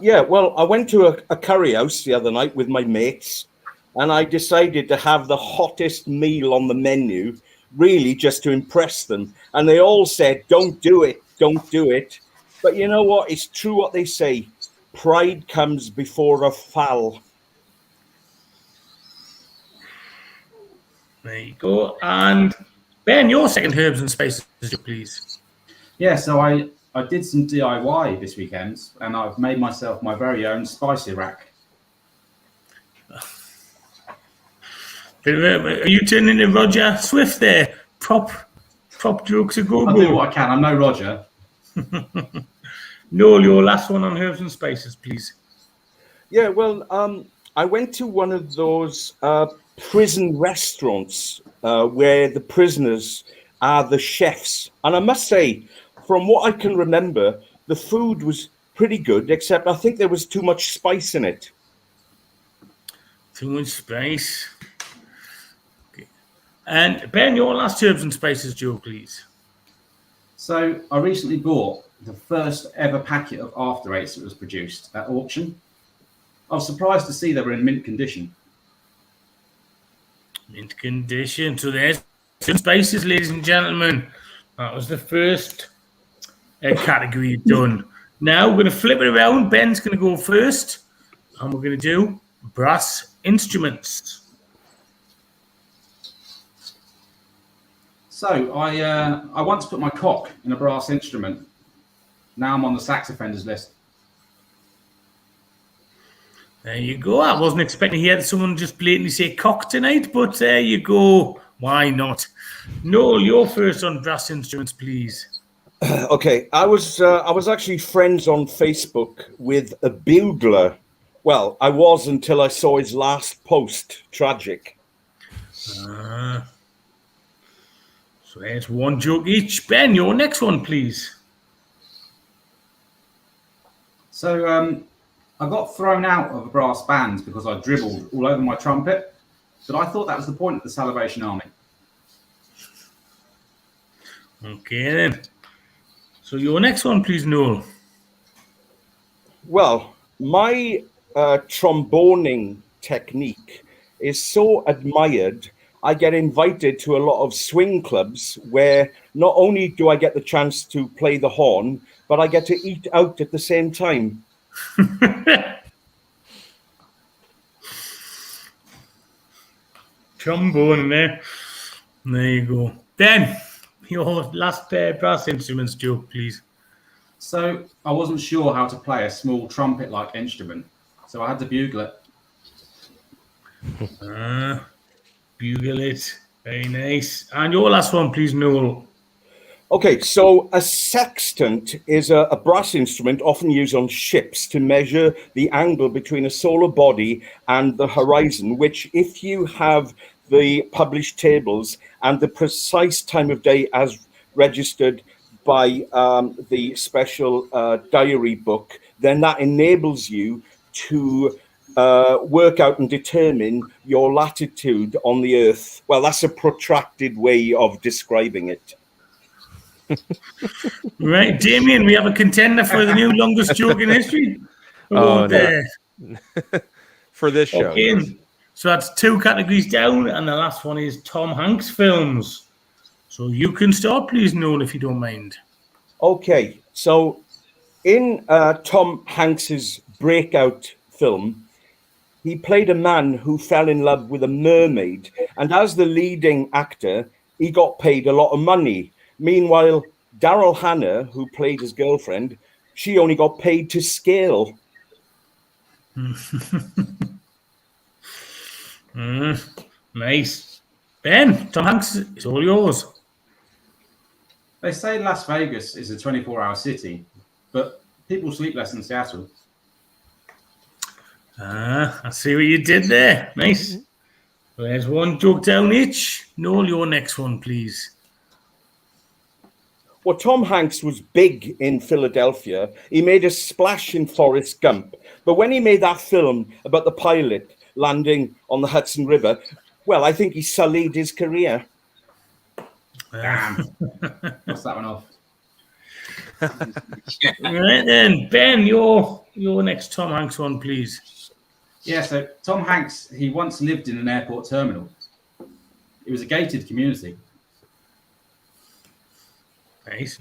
Yeah, well, I went to a curry house the other night with my mates, and I decided to have the hottest meal on the menu, really just to impress them. And they all said, "Don't do it, don't do it." But you know what? It's true what they say. Pride comes before a fall. There you go. And Ben, your second herbs and spices joke, please. Yeah, so I did some DIY this weekend, and I've made myself my very own spicy rack. Are you turning into Roger Swift there? Prop jokes a go. I'll do what I can. I'm no Roger. Noel, your last one on herbs and spices, please. Yeah, well, I went to one of those prison restaurants where the prisoners are the chefs. And I must say, from what I can remember, the food was pretty good, except I think there was too much spice in it. Too much spice. Okay. And Ben, your last herbs and spices joke, please. So I recently bought the first ever packet of After Eights that was produced at auction. I was surprised to see they were in mint condition. Mint condition. So there's some spices, ladies and gentlemen. That was the first category done. Now we're going to flip it around. Ben's going to go first, and we're going to do brass instruments. So I once put my cock in a brass instrument. Now I'm on the sax offenders list. There you go. I wasn't expecting to hear someone just blatantly say cock tonight, but there you go. Why not? Noel, you're first on brass instruments, please. Okay, I was actually friends on Facebook with a bugler. Well, I was until I saw his last post. Tragic. So there's one joke each. Ben, your next one, please. So I got thrown out of a brass band because I dribbled all over my trumpet, but I thought that was the point of the Salvation Army. Okay then. So your next one, please, Noel. Well, my tromboning technique is so admired, I get invited to a lot of swing clubs where not only do I get the chance to play the horn, but I get to eat out at the same time. Trombone there. There you go. Ben, your last brass instruments joke, please. So I wasn't sure how to play a small trumpet-like instrument, so I had to bugle it. Bugle it. Very nice. And your last one, please, Noel. Okay, so a sextant is a brass instrument often used on ships to measure the angle between a solar body and the horizon, which, if you have the published tables and the precise time of day as registered by the special diary book, then that enables you to work out and determine your latitude on the Earth. Well, that's a protracted way of describing it. Right, Damian, we have a contender for the new longest joke in history. Oh, no. For this show. Okay. Yes. So that's 2 categories down, and the last one is Tom Hanks films. So you can start, please, Noel, if you don't mind. Okay, so in Tom Hanks's breakout film, he played a man who fell in love with a mermaid, and as the leading actor, he got paid a lot of money. Meanwhile, Daryl Hannah, who played his girlfriend, she only got paid to scale. Nice. Ben, Tom Hanks, it's all yours. They say Las Vegas is a 24-hour city, but people sleep less in Seattle. I see what you did there. Nice. Well, there's 1 joke down each. Noel, your next one, please. Well, Tom Hanks was big in Philadelphia. He made a splash in Forrest Gump. But when he made that film about the pilot landing on the Hudson River, well, I think he sullied his career. Damn. What's that one off? Right then, Ben, your next Tom Hanks one, please. Yeah, so Tom Hanks, he once lived in an airport terminal. It was a gated community. Nice.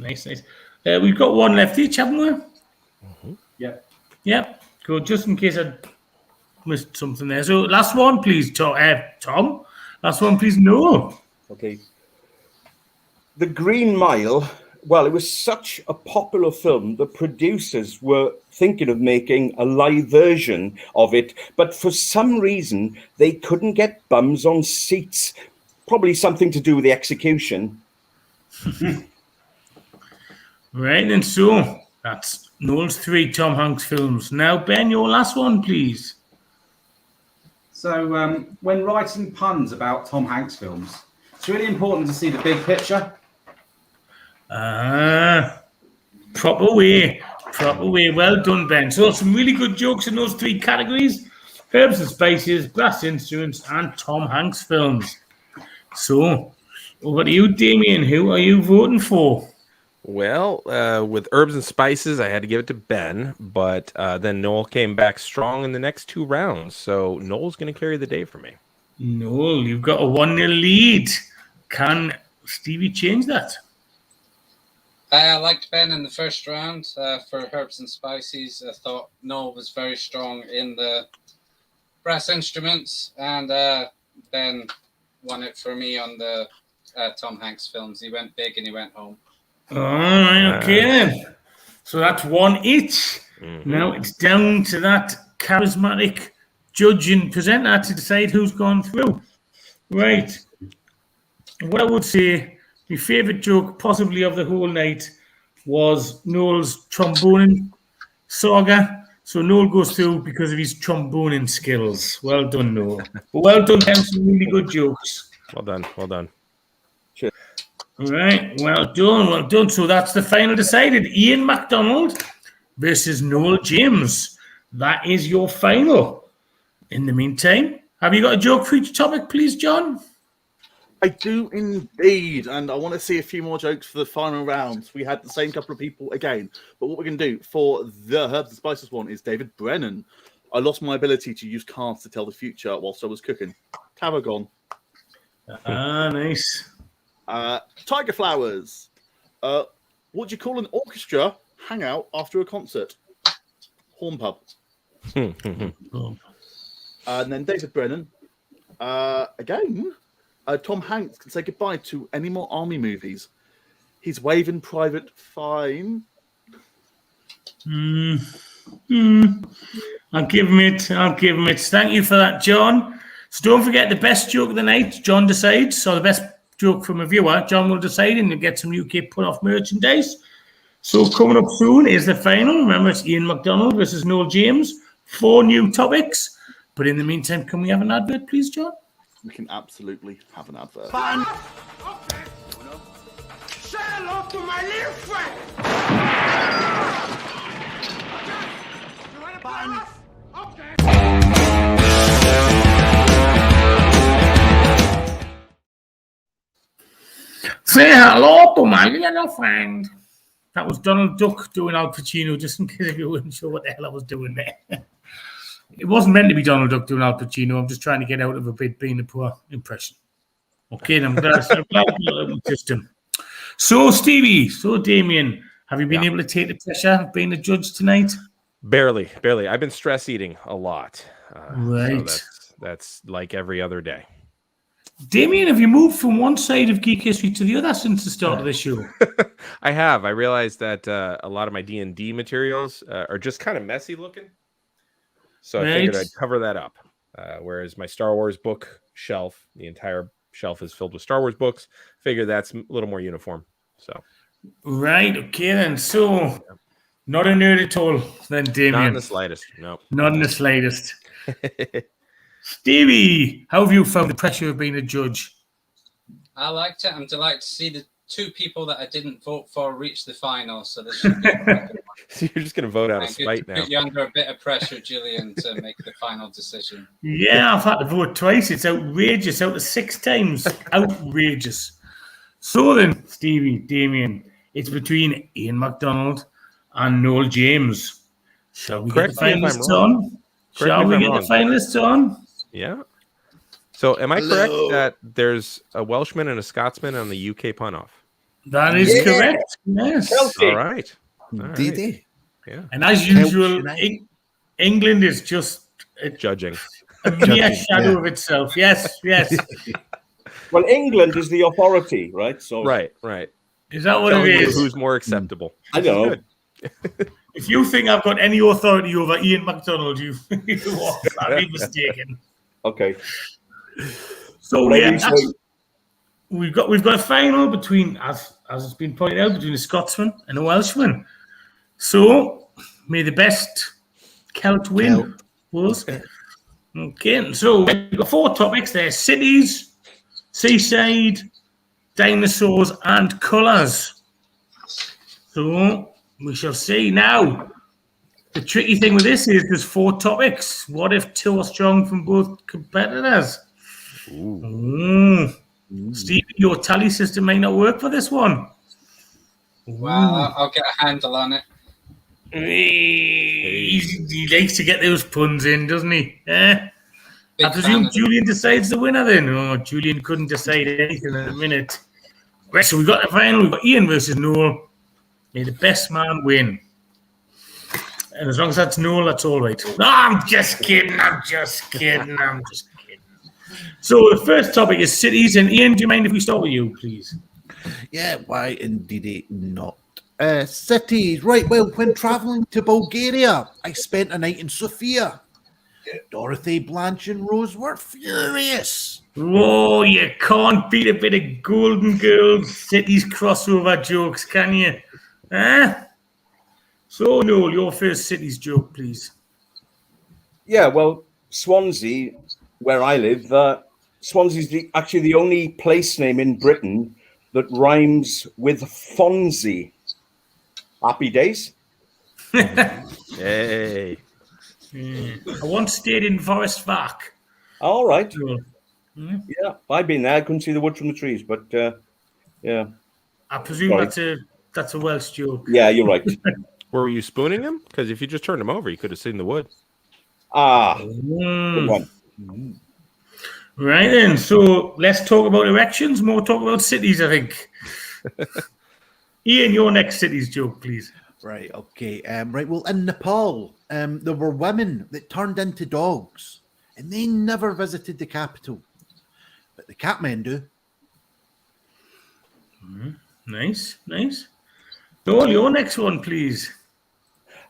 We've got 1 left each, haven't we? Mm-hmm. Yeah. Yep. Good. Just in case I missed something there. So last one, please, Tom. Last one, please, Noel. Okay. The Green Mile, well, it was such a popular film, the producers were thinking of making a live version of it, but for some reason, they couldn't get bums on seats. Probably something to do with the execution. Right, and so that's Noel's 3 Tom Hanks films. Now, Ben, your last one, please. So when writing puns about Tom Hanks films, it's really important to see the big picture. Proper way. Well done, Ben. So some really good jokes in those 3 categories: herbs and spices, brass instruments, and Tom Hanks films. So over to you, Damian. Who are you voting for? Well, with herbs and spices, I had to give it to Ben, but then Noel came back strong in the next 2 rounds. So Noel's going to carry the day for me. Noel, you've got a 1-0 lead. Can Stevie change that? I liked Ben in the first round for herbs and spices. I thought Noel was very strong in the brass instruments, and Ben won it for me on the Tom Hanks films. He went big and he went home. All right, okay then. So that's 1 each. Mm-hmm. Now it's down to that charismatic judge and presenter to decide who's gone through. Right. What I would say, my favourite joke possibly of the whole night was Noel's tromboning saga. So Noel goes through because of his tromboning skills. Well done, Noel. Well done, Ken. Some really good jokes. Well done. Cheers. All right, well done. So that's the final decided. Iain MacDonald versus Noel James. That is your final. In the meantime, have you got a joke for each topic, please, John? I do indeed, and I want to see a few more jokes for the final round. We had the same couple of people again, but what we're going to do for the Herbs and Spices one is David Brennan. I lost my ability to use cards to tell the future whilst I was cooking. Tarragon. Nice. Tiger Flowers. What do you call an orchestra hangout after a concert? Horn pub. And then David Brennan. Again, Tom Hanks can say goodbye to any more army movies. He's waving Private Fine. I'll give him it. Thank you for that, John. So don't forget the best joke of the night, John decides. So the best joke from a viewer, John will decide, and you'll get some UK put-off merchandise. So coming up soon is the final. Remember, it's Iain MacDonald versus Noel James. 4 new topics. But in the meantime, can we have an advert, please, John? We can absolutely have an advert. Fun. Okay. Say hello to my little friend. Okay. You want to play? Okay. Say hello to my little friend. That was Donald Duck doing Al Pacino, just in case you weren't sure what the hell I was doing there. It wasn't meant to be Donald Duck doing Al Pacino. I'm just trying to get out of a bit being a poor impression. Okay, I'm glad I system. So, Stevie, so Damian, have you been able to take the pressure of being a judge tonight? Barely. I've been stress eating a lot. Right. So that's like every other day. Damian, have you moved from one side of geek history to the other since the start of the show? I have. I realized that a lot of my D&D materials are just kind of messy looking. So I figured I'd cover that up. Whereas my Star Wars book shelf, the entire shelf is filled with Star Wars books. Figure that's a little more uniform. So right, okay then. So not a nerd at all then, Damian. Not in the slightest. No. Not in the slightest. Stevie, how have you found the pressure of being a judge? I liked it. I'm delighted to see the two people that I didn't vote for reach the final. So this should be So you're just going to vote out of spite now. Put you under a bit of pressure, Julian, to make the final decision. Yeah, I've had to vote twice. It's outrageous. Out of 6 times. Outrageous. So then, Stevie, Damian, it's between Iain MacDonald and Noel James. Shall we get the finalists on? Shall we get the finalists on? Yeah. So am I correct that there's a Welshman and a Scotsman on the UK pun-off? That is correct. Yes. All right. Did he? Yeah. And as usual, England is just judging. A mere shadow of itself. Yes. Well, England is the authority, right? So right. Is that what it is? Who's more acceptable? I don't know. If you think I've got any authority over Iain MacDonald, I'd be mistaken. Okay. So we've got a final between, as it's been pointed out, between a Scotsman and a Welshman. So may the best Celt win. Okay, so we've got 4 topics there: cities, seaside, dinosaurs, and colours. So we shall see. Now, the tricky thing with this is there's 4 topics. What if 2 are strong from both competitors? Steve, your tally system may not work for this one. Well, I'll get a handle on it. He likes to get those puns in, doesn't he? I presume Julian decides the winner then. Oh, Julian couldn't decide anything in a minute. Right, so we've got the final. We've got Iain versus Noel. May the best man win. And as long as that's Noel, that's all right. No, I'm just kidding. So the first topic is cities. And Iain, do you mind if we start with you, please? Yeah, why indeed not. Cities. Right, well, when travelling to Bulgaria, I spent a night in Sofia. Dorothy, Blanche and Rose were furious. Oh, you can't beat a bit of Golden Girls cities crossover jokes, can you? So, Noel, your first cities joke, please. Yeah, well, Swansea, where I live, Swansea's actually the only place name in Britain that rhymes with Fonzie. Happy days. Hey. I once stayed in Forest Park. All right. Yeah, I've been there. I couldn't see the wood from the trees, but yeah. I presume that's a Welsh joke. Yeah, you're right. Were you spooning him? Because if you just turned him over, you could have seen the wood. Good one. Right then, so let's talk about erections, more talk about cities, I think. Iain, your next cities joke, please. Right, okay. Right, well, in Nepal, there were women that turned into dogs, and they never visited the capital. But the Catmen do. Nice. Noel, your next one, please.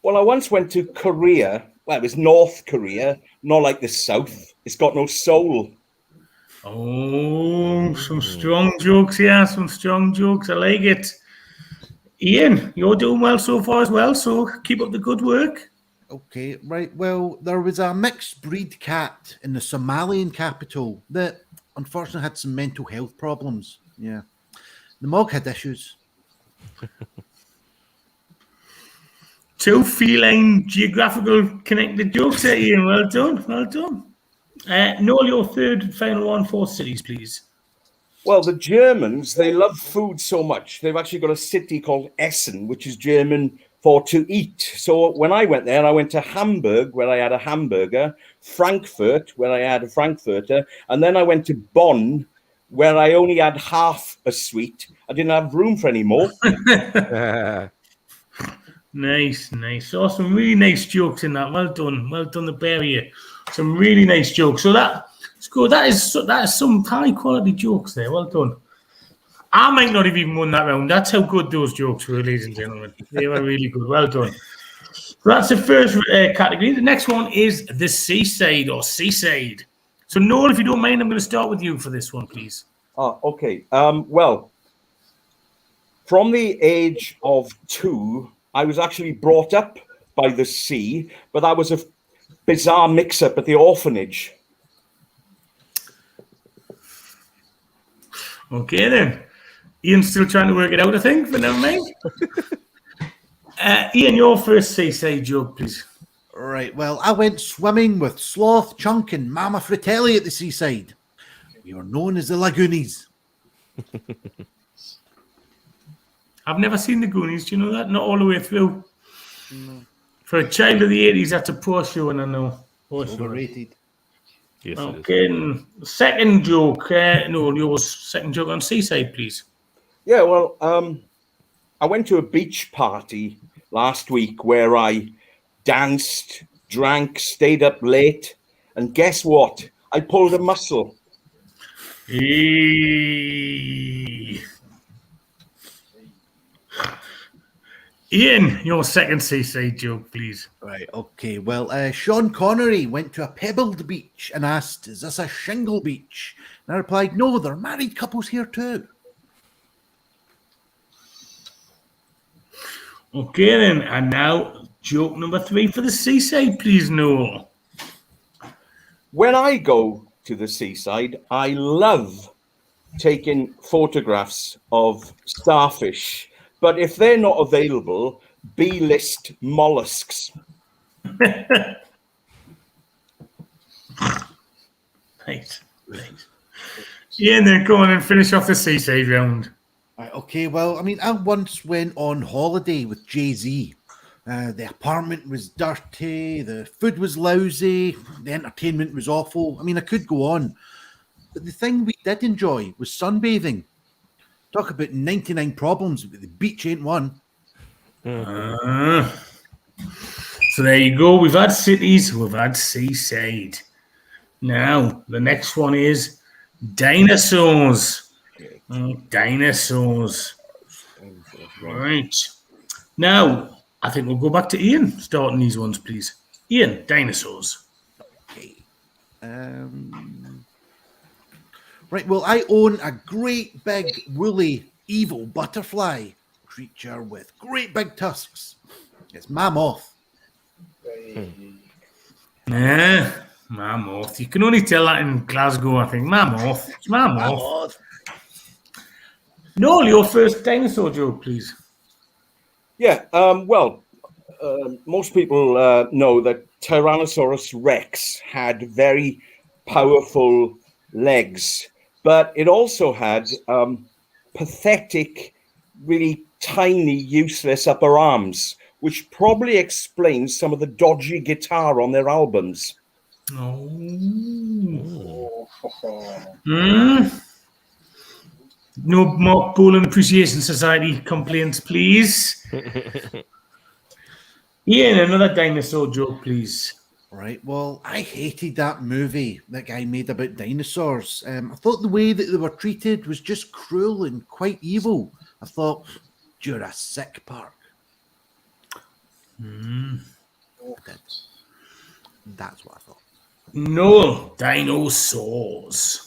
Well, I once went to Korea. Well, it was North Korea, not like the South. It's got no soul. Oh, some strong jokes here. Some strong jokes. I like it. Iain, you're doing well so far as well, so keep up the good work. Okay, right. Well, there was a mixed breed cat in the Somalian capital that unfortunately had some mental health problems. Yeah. The mug had issues. 2 feline geographical connected jokes there, Iain. Well done. Noel, your third and final one for cities, please. Well, the Germans, they love food so much. They've actually got a city called Essen, which is German for to eat. So when I went there, I went to Hamburg, where I had a hamburger, Frankfurt, where I had a Frankfurter, and then I went to Bonn, where I only had half a sweet. I didn't have room for any more. Nice. Oh, some really nice jokes in that. Well done, the pair of you. Some really nice jokes. So that's good. That is some high quality jokes there. Well done. I might not have even won that round. That's how good those jokes were, ladies and gentlemen. They were really good. Well done. So that's the first category. The next one is the seaside or seaside. So Noel, if you don't mind, I'm going to start with you for this one, please. Oh, okay. Well, from the age of 2, I was actually brought up by the sea, but that was a bizarre mix-up at the orphanage. Okay, then. Ian's still trying to work it out, I think, but never mind. Iain, your first seaside joke, please. Right, well, I went swimming with Sloth, Chunk, and Mama Fratelli at the seaside. We were known as the Lagoonies. I've never seen the Goonies. Do you know that? Not all the way through. No. For a child of the 80s, that's a poor show, and I know. Overrated. Yes, okay, second joke. Noel, your second joke on seaside, please. Yeah, well, I went to a beach party last week where I danced, drank, stayed up late, and guess what? I pulled a muscle. Iain, your second seaside joke, please. Right, okay. Well, Sean Connery went to a pebbled beach and asked, "Is this a shingle beach?" And I replied, "No, there are married couples here too." Okay, then. And now, joke number 3 for the seaside, please, Noel. When I go to the seaside, I love taking photographs of starfish. But if they're not available, B-list mollusks. Right. Iain, then go on and finish off the seaside round. Right, okay, well, I mean, I once went on holiday with Jay-Z. The apartment was dirty, the food was lousy, the entertainment was awful. I mean, I could go on. But the thing we did enjoy was sunbathing. Talk about 99 problems, but the beach ain't one. So there you go. We've had cities, we've had seaside. Now, the next one is dinosaurs. Dinosaurs. Right. Now, I think we'll go back to Iain, starting these ones, please. Iain, dinosaurs. Okay. Right, well, I own a great big woolly evil butterfly creature with great big tusks. It's Mammoth. Mammoth. You can only tell that in Glasgow, I think. Mammoth. It's Mammoth. Noel, your first dinosaur joke, please. Yeah, most people know that Tyrannosaurus Rex had very powerful legs, but it also had pathetic, really tiny, useless upper arms, which probably explains some of the dodgy guitar on their albums. No more Bowling Appreciation Society complaints, please. Iain, another dinosaur joke, please. Right, well, I hated that movie that guy made about dinosaurs. I thought the way that they were treated was just cruel and quite evil. I thought, Jurassic Park. That's what I thought. No, dinosaurs.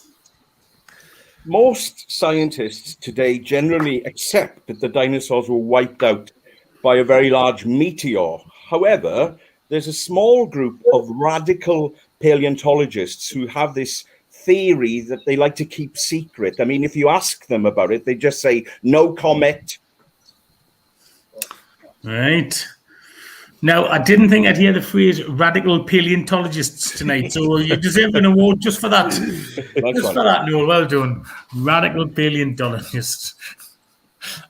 Most scientists today generally accept that the dinosaurs were wiped out by a very large meteor. However, there's a small group of radical paleontologists who have this theory that they like to keep secret. I mean, if you ask them about it, they just say, no comment. Right. Now, I didn't think I'd hear the phrase radical paleontologists tonight, so you deserve an award just for that. Just for that, Noel. Well done. Radical paleontologists.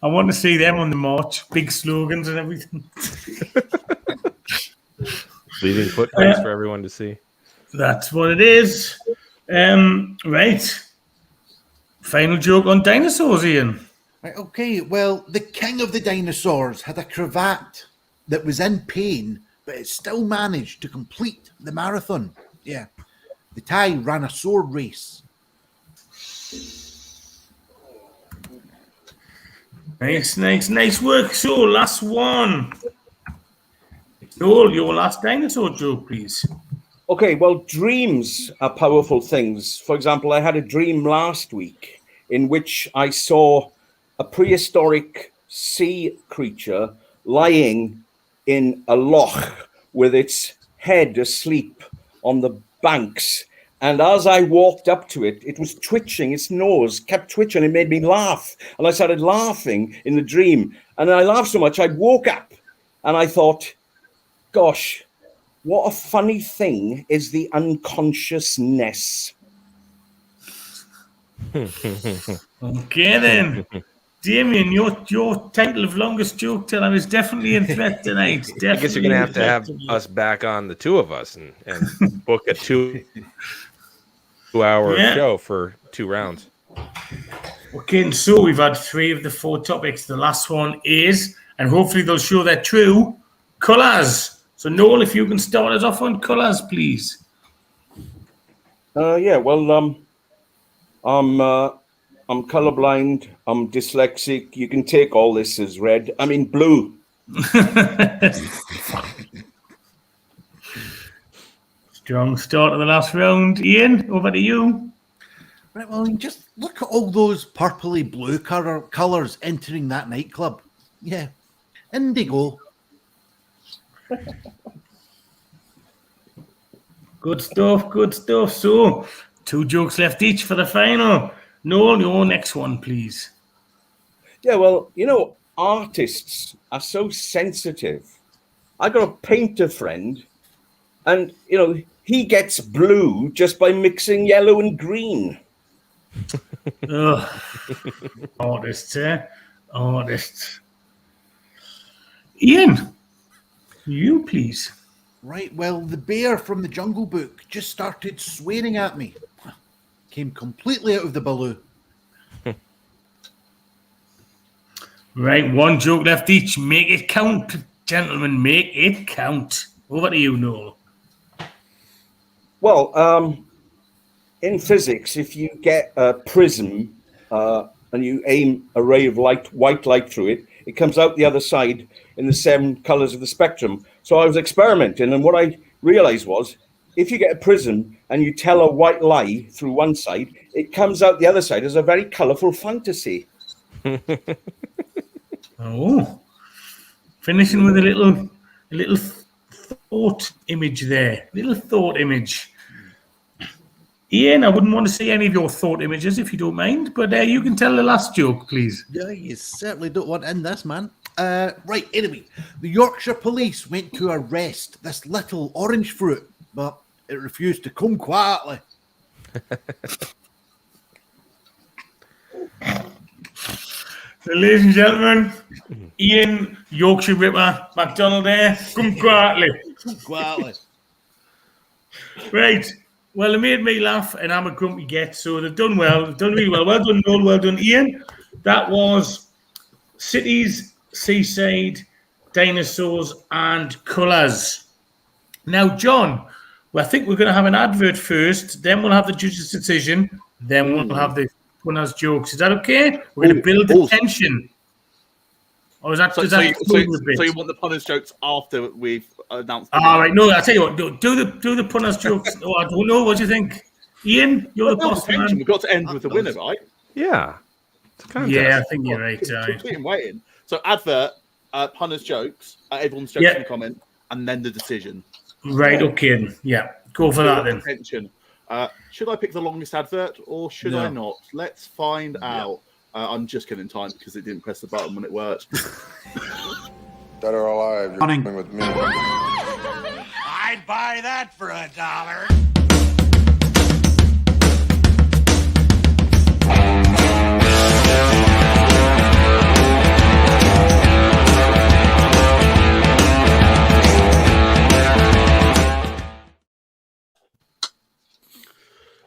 I want to see them on the march. Big slogans and everything. Leaving footprints for everyone to see. That's what it is. Right. Final joke on dinosaurs, Ian. Right, okay, well, the king of the dinosaurs had a cravat that was in pain, but it still managed to complete the marathon. Yeah. The tie ran a sword race. Nice work. So, last one. Noel, your last dinosaur joke, please. Okay, well, dreams are powerful things. For example, I had a dream last week in which I saw a prehistoric sea creature lying in a loch with its head asleep on the banks. And as I walked up to it, it was twitching, its nose kept twitching. It made me laugh. And I started laughing in the dream. And I laughed so much, I woke up and I thought, gosh, what a funny thing is the unconsciousness. Okay, then. Damian, your title of longest joke teller is definitely in threat tonight. I guess you're going to have us back on, the two of us, and book a two-hour show for 2 rounds. Okay, and so we've had 3 of the 4 topics. The last one is, and hopefully they'll show their true, colours. So, Noel, if you can start us off on colours, please. Yeah, well, I'm colorblind. I'm dyslexic. You can take all this as red. I mean, blue. Strong start of the last round. Ian, over to you. Right, well, just look at all those purpley blue colours entering that nightclub. Yeah, indigo. Good stuff. So, 2 jokes left each for the final. Noel, your next one, please. Yeah, well, you know, artists are so sensitive. I got a painter friend, and, you know, he gets blue just by mixing yellow and green. Artists, eh? Artists. Ian, you, please. Right, well, the bear from the Jungle Book just started swearing at me. Came completely out of the blue. Right, 1 joke left each. Make it count, gentlemen. Make it count. Over to you, Noel. Well, in physics, if you get a prism and you aim a ray of white light through it, it comes out the other side in the 7 colors of the spectrum. So I was experimenting, and what I realized was, if you get a prism and you tell a white lie through one side, it comes out the other side as a very colorful fantasy. Oh, finishing with a little thought image there. Little thought image. Ian, I wouldn't want to see any of your thought images if you don't mind, but you can tell the last joke, please. Yeah, you certainly don't want in this, man. Right, anyway, the Yorkshire police went to arrest this little orange fruit, but it refused to come quietly. So, ladies and gentlemen, Ian, Yorkshire Ripper, MacDonald there. Come quietly. Come quietly. Right. Well, they made me laugh, and I'm a grumpy get, so they've done well. They've done really well. Well done, Noel. Well done, Ian. That was cities, seaside, dinosaurs, and colours. Now, John, well, I think we're going to have an advert first, then we'll have the judge's decision, then we'll have the winner's jokes. Is that okay? We're going to build the tension. Or is that, so you want the punner's jokes after we've announced? All right, no, I'll tell you what. Do the punner's jokes. Oh, I don't know. What do you think, Ian? You're the boss man. We've got to end with the winner, right? Yeah. Yeah, I think you're right. Keep waiting. So advert, punner's jokes, everyone's jokes in the comment, and then the decision. Right. Okay. Yeah. Go for that then. Attention. Should I pick the longest advert or should I not? Let's find out. I'm just killing time because it didn't press the button when it worked. Dead or alive, you're Running. coming with me. I'd buy that for $1.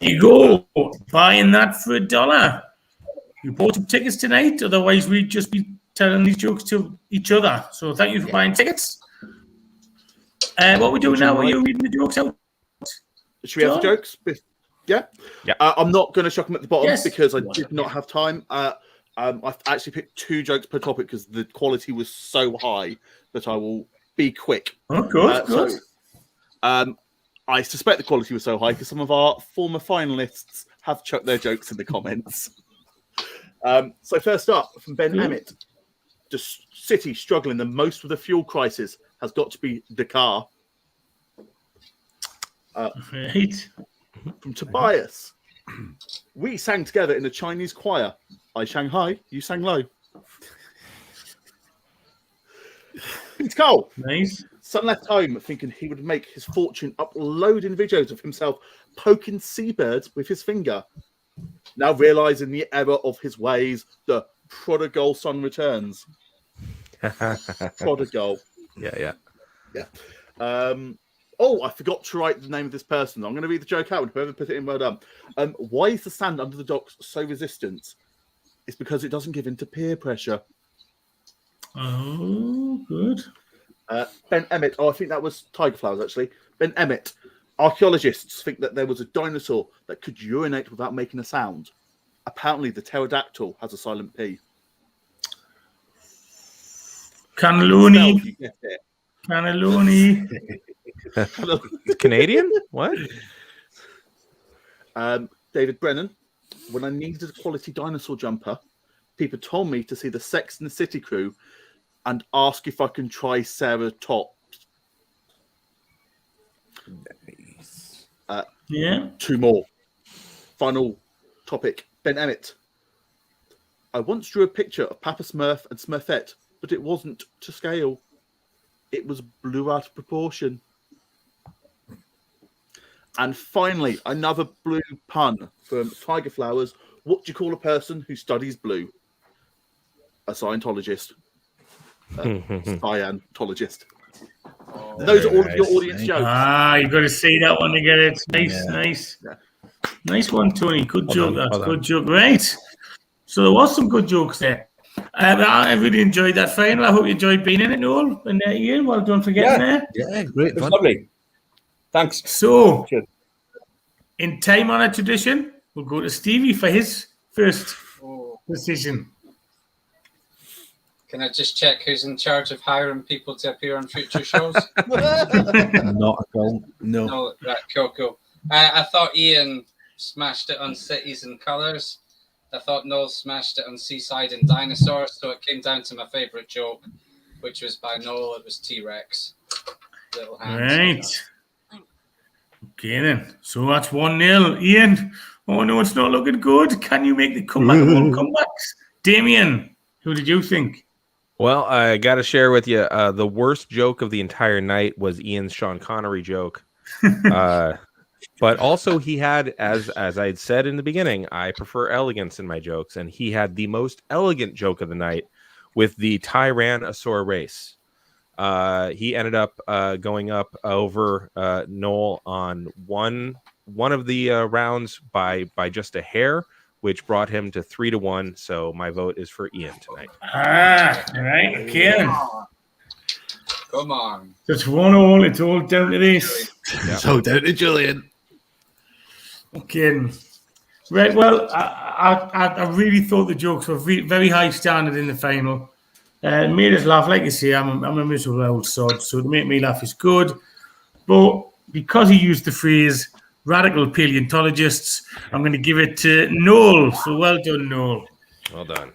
You go, buying that for $1. You bought some tickets tonight, otherwise we'd just be telling these jokes to each other. So thank you for buying tickets. What we're doing now, are you reading the jokes out? Should we have the jokes? Yeah. Yeah. I'm not going to chuck them at the bottom Yes. because I did not have time. I've actually picked 2 jokes per topic because the quality was so high that I will be quick. Oh, good, good. So, I suspect the quality was so high because some of our former finalists have chucked their jokes in the comments. So first up, from Ben Emmett. The city struggling the most with the fuel crisis has got to be Dakar. Right. From Tobias. We sang together in a Chinese choir. I sang high, you sang low. It's Cole. Nice. Son left home thinking he would make his fortune uploading videos of himself poking seabirds with his finger. Now realizing the error of his ways, the prodigal son returns. Prodigal. Yeah. Oh, I forgot to write the name of this person. I'm going to read the joke out and whoever put it in, well done. Why is the sand under the docks so resistant? It's because it doesn't give in to peer pressure. Oh, good. Ben Emmett. Oh, I think that was tiger flowers, actually. Ben Emmett. Archaeologists think that there was a dinosaur that could urinate without making a sound. Apparently, the pterodactyl has a silent P. Cannelloni. You get it. Cannelloni. Canadian? What? David Brennan. When I needed a quality dinosaur jumper, people told me to see the Sex and the City crew and ask if I can try Sarah Tops. Nice. Yeah. 2 more. Final topic. Ben Emmett. I once drew a picture of Papa Smurf and Smurfette, but it wasn't to scale. It was blew out of proportion. And finally, another blue pun from Tiger Flowers. What do you call a person who studies blue? A Scientologist. Scientologist. Those are all of your audience jokes. Ah, you've got to see that one to get it. Nice, Yeah. nice. Yeah. Nice one, Tony. Good Well joke. done, That's well good done. joke. Right. So there was some good jokes there. I really enjoyed that final. I hope you enjoyed being in it, Noel. And Ian, well done for getting there. Yeah, great. It was lovely. Thanks. So, Cheers. in time-honored tradition, we'll go to Stevie for his first decision. Can I just check who's in charge of hiring people to appear on future shows? Not at all. No. No, right, cool. I thought Ian smashed it on Cities and Colours. I thought Noel smashed it on Seaside and Dinosaurs. So it came down to my favourite joke, which was by Noel. It was T-Rex. Little hands. Right. Okay, then. So that's 1-0. Ian, oh no, it's not looking good. Can you make the comeback of all comebacks? Damian, who did you think? Well, I got to share with you the worst joke of the entire night was Ian's Sean Connery joke. But also he had, as I had said in the beginning, I prefer elegance in my jokes, and he had the most elegant joke of the night with the Tyrannosaur race. He ended up going up over Noel on one of the rounds by just a hair, which brought him to 3-1. So my vote is for Ian tonight. Ah, all right, okay. Come on. It's 1-1. It's all down to this. Yeah. So down to Julian. Okay. Right, well, I really thought the jokes were very high standard in the final. It made us laugh. Like you say, I'm a miserable old sod, so to make me laugh is good. But because he used the phrase radical paleontologists, I'm going to give it to Noel. So well done, Noel. Well done.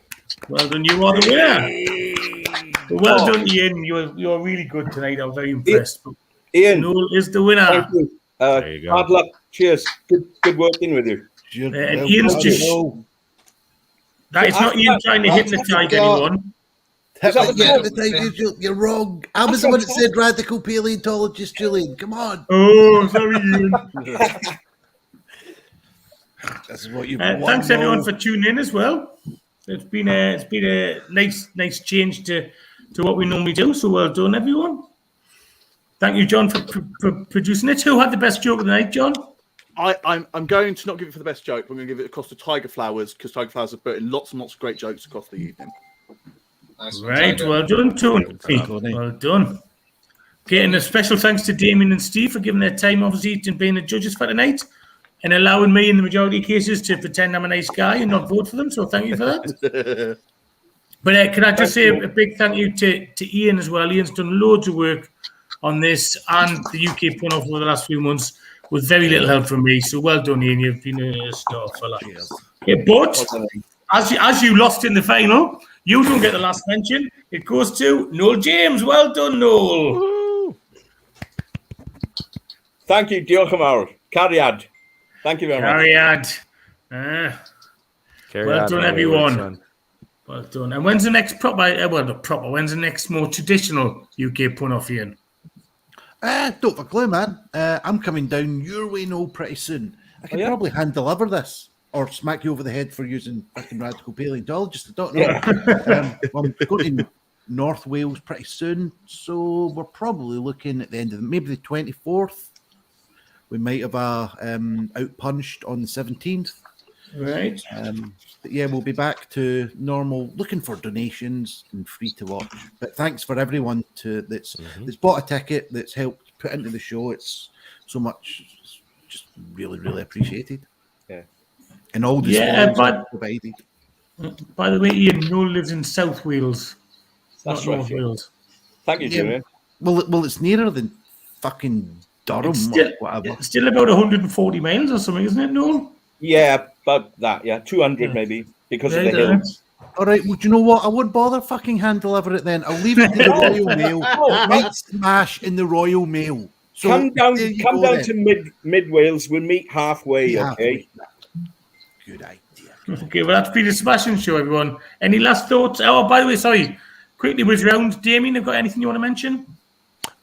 Well done. You are the winner. But well done, Ian. You're really good tonight. I'm very impressed. But Ian, Noel is the winner. thank you. There you go. Hard luck. Cheers. Good working with you. And Ian's just... That is not Ian trying to hypnotise anyone. You're wrong. I was the one that said radical paleontologist, Julian. Come on. Oh, sorry, Ian. That's what you thanks everyone for tuning in as well. It's been a nice change to what we normally do. So well done, everyone. Thank you, John, for producing it. Who had the best joke of the night, John? I'm going to not give it for the best joke. I'm going to give it across to Tiger Flowers because Tiger Flowers have put in lots and lots of great jokes across the evening. Nice. Right, well done, Tony. Well done. Okay, and a special thanks to Damian and Steve for giving their time, obviously, and being the judges for tonight and allowing me, in the majority of cases, to pretend I'm a nice guy and not vote for them. So thank you for that. But can I just say a big thank you to Ian as well. Ian's done loads of work on this and the UK pun off over the last few months with very little help from me. So well done, Ian. You've been a star fella. Yeah, but as you lost in the final, you don't get the last mention. It goes to Noel James. Well done, Noel. Woo. Thank you, diolch yn fawr. Cariad. Thank you very much. Cariad. Well done, everyone. Well done. And when's the next when's the next more traditional UK pun off, Ian? Don't have a clue, man. I'm coming down your way, Noel, pretty soon. I can probably hand deliver this or smack you over the head for using fucking radical paleontologist. I don't know. I'm going to North Wales pretty soon, so we're probably looking at the end of maybe the 24th. We might have outpunched on the 17th. Right. But yeah, we'll be back to normal, looking for donations and free to watch. But thanks for everyone that's bought a ticket, that's helped put into the show. It's so much, just really, really appreciated. Yeah. And all the provided. By the way, Ian, Noel lives in South Wales. That's not right. North Wales. Thank you, Julian. Well, it's nearer than fucking Durham or whatever. It's still about 140 miles or something, isn't it, Noel? Yeah, about that. Yeah, 200 maybe because of the hills. All right, well, do you know what? I wouldn't bother fucking hand deliver it then. I'll leave it to the Royal Mail. It might smash in the Royal Mail. So come down to mid Wales. We'll meet halfway, okay? Good idea. Okay, well, that's been a smashing show, everyone. Any last thoughts? Oh, by the way, sorry. Quickly whiz round. Damian, have got anything you want to mention?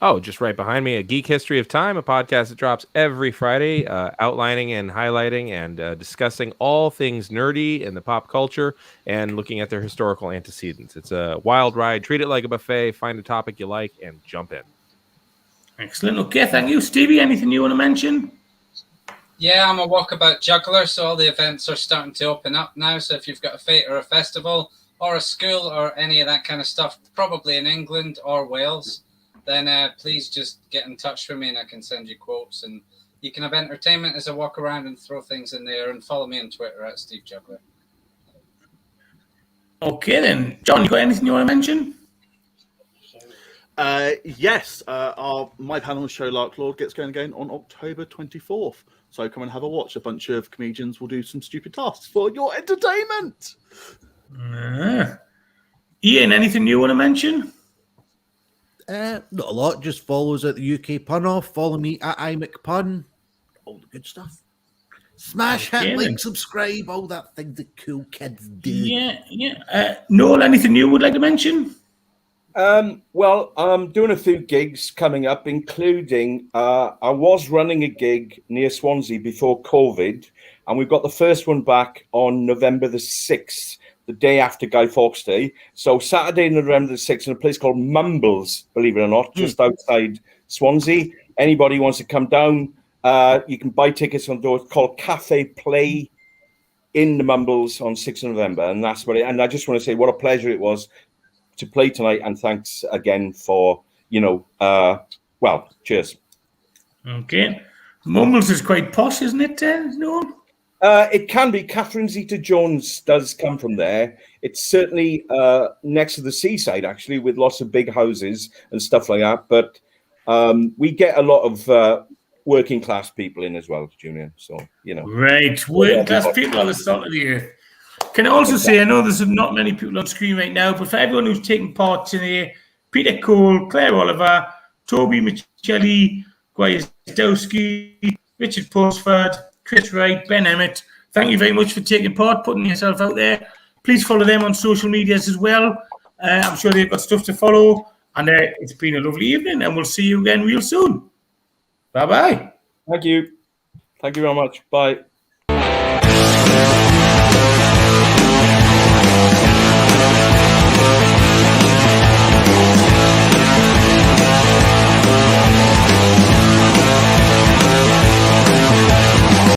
Oh, just right behind me, A Geek History of Time, a podcast that drops every Friday, outlining and highlighting and discussing all things nerdy in the pop culture and looking at their historical antecedents. It's a wild ride. Treat it like a buffet. Find a topic you like and jump in. Excellent. Okay, thank you. Stevie, anything you want to mention? Yeah, I'm a walkabout juggler, so all the events are starting to open up now. So if you've got a fete or a festival or a school or any of that kind of stuff, probably in England or Wales, then please just get in touch with me and I can send you quotes. And you can have entertainment as I walk around and throw things in there. And follow me on Twitter at Steve Juggler. Okay, then. John, you got anything you want to mention? Yes. My panel show, Lark Lord, gets going again on October 24th. So come and have a watch. A bunch of comedians will do some stupid tasks for your entertainment. Ian, anything you want to mention? Not a lot. Just follows at the UK Pun Off. Follow me at IMacPun. All the good stuff. Smash, hit, like, subscribe, all that thing that cool kids do. Yeah. Noel, anything you would like to mention? Well, I'm doing a few gigs coming up, including I was running a gig near Swansea before COVID, and we've got the first one back on November the 6th, the day after Guy Fawkes Day. So Saturday, November the 6th, in a place called Mumbles, believe it or not, just outside Swansea. Anybody wants to come down, you can buy tickets on the door. It's called Cafe Play in the Mumbles on 6th of November, and that's what and I just want to say what a pleasure it was to play tonight, and thanks again for, cheers. Okay. Mumbles is quite posh, isn't it, Noel? It can be. Catherine Zeta-Jones does come from there. It's certainly next to the seaside, actually, with lots of big houses and stuff like that. But we get a lot of working class people in as well, Julian. So, Right. Working class people are the salt of the earth. Can I also say, I know there's not many people on screen right now, but for everyone who's taken part today, Peter Cole, Claire Oliver, Toby, Miceli, Gwiazdowski, Richard Pulsford, Chris Wright, Ben Emmett, thank you very much for taking part, putting yourself out there. Please follow them on social medias as well. I'm sure they've got stuff to follow. And it's been a lovely evening, and we'll see you again real soon. Bye-bye. Thank you. Thank you very much. Bye.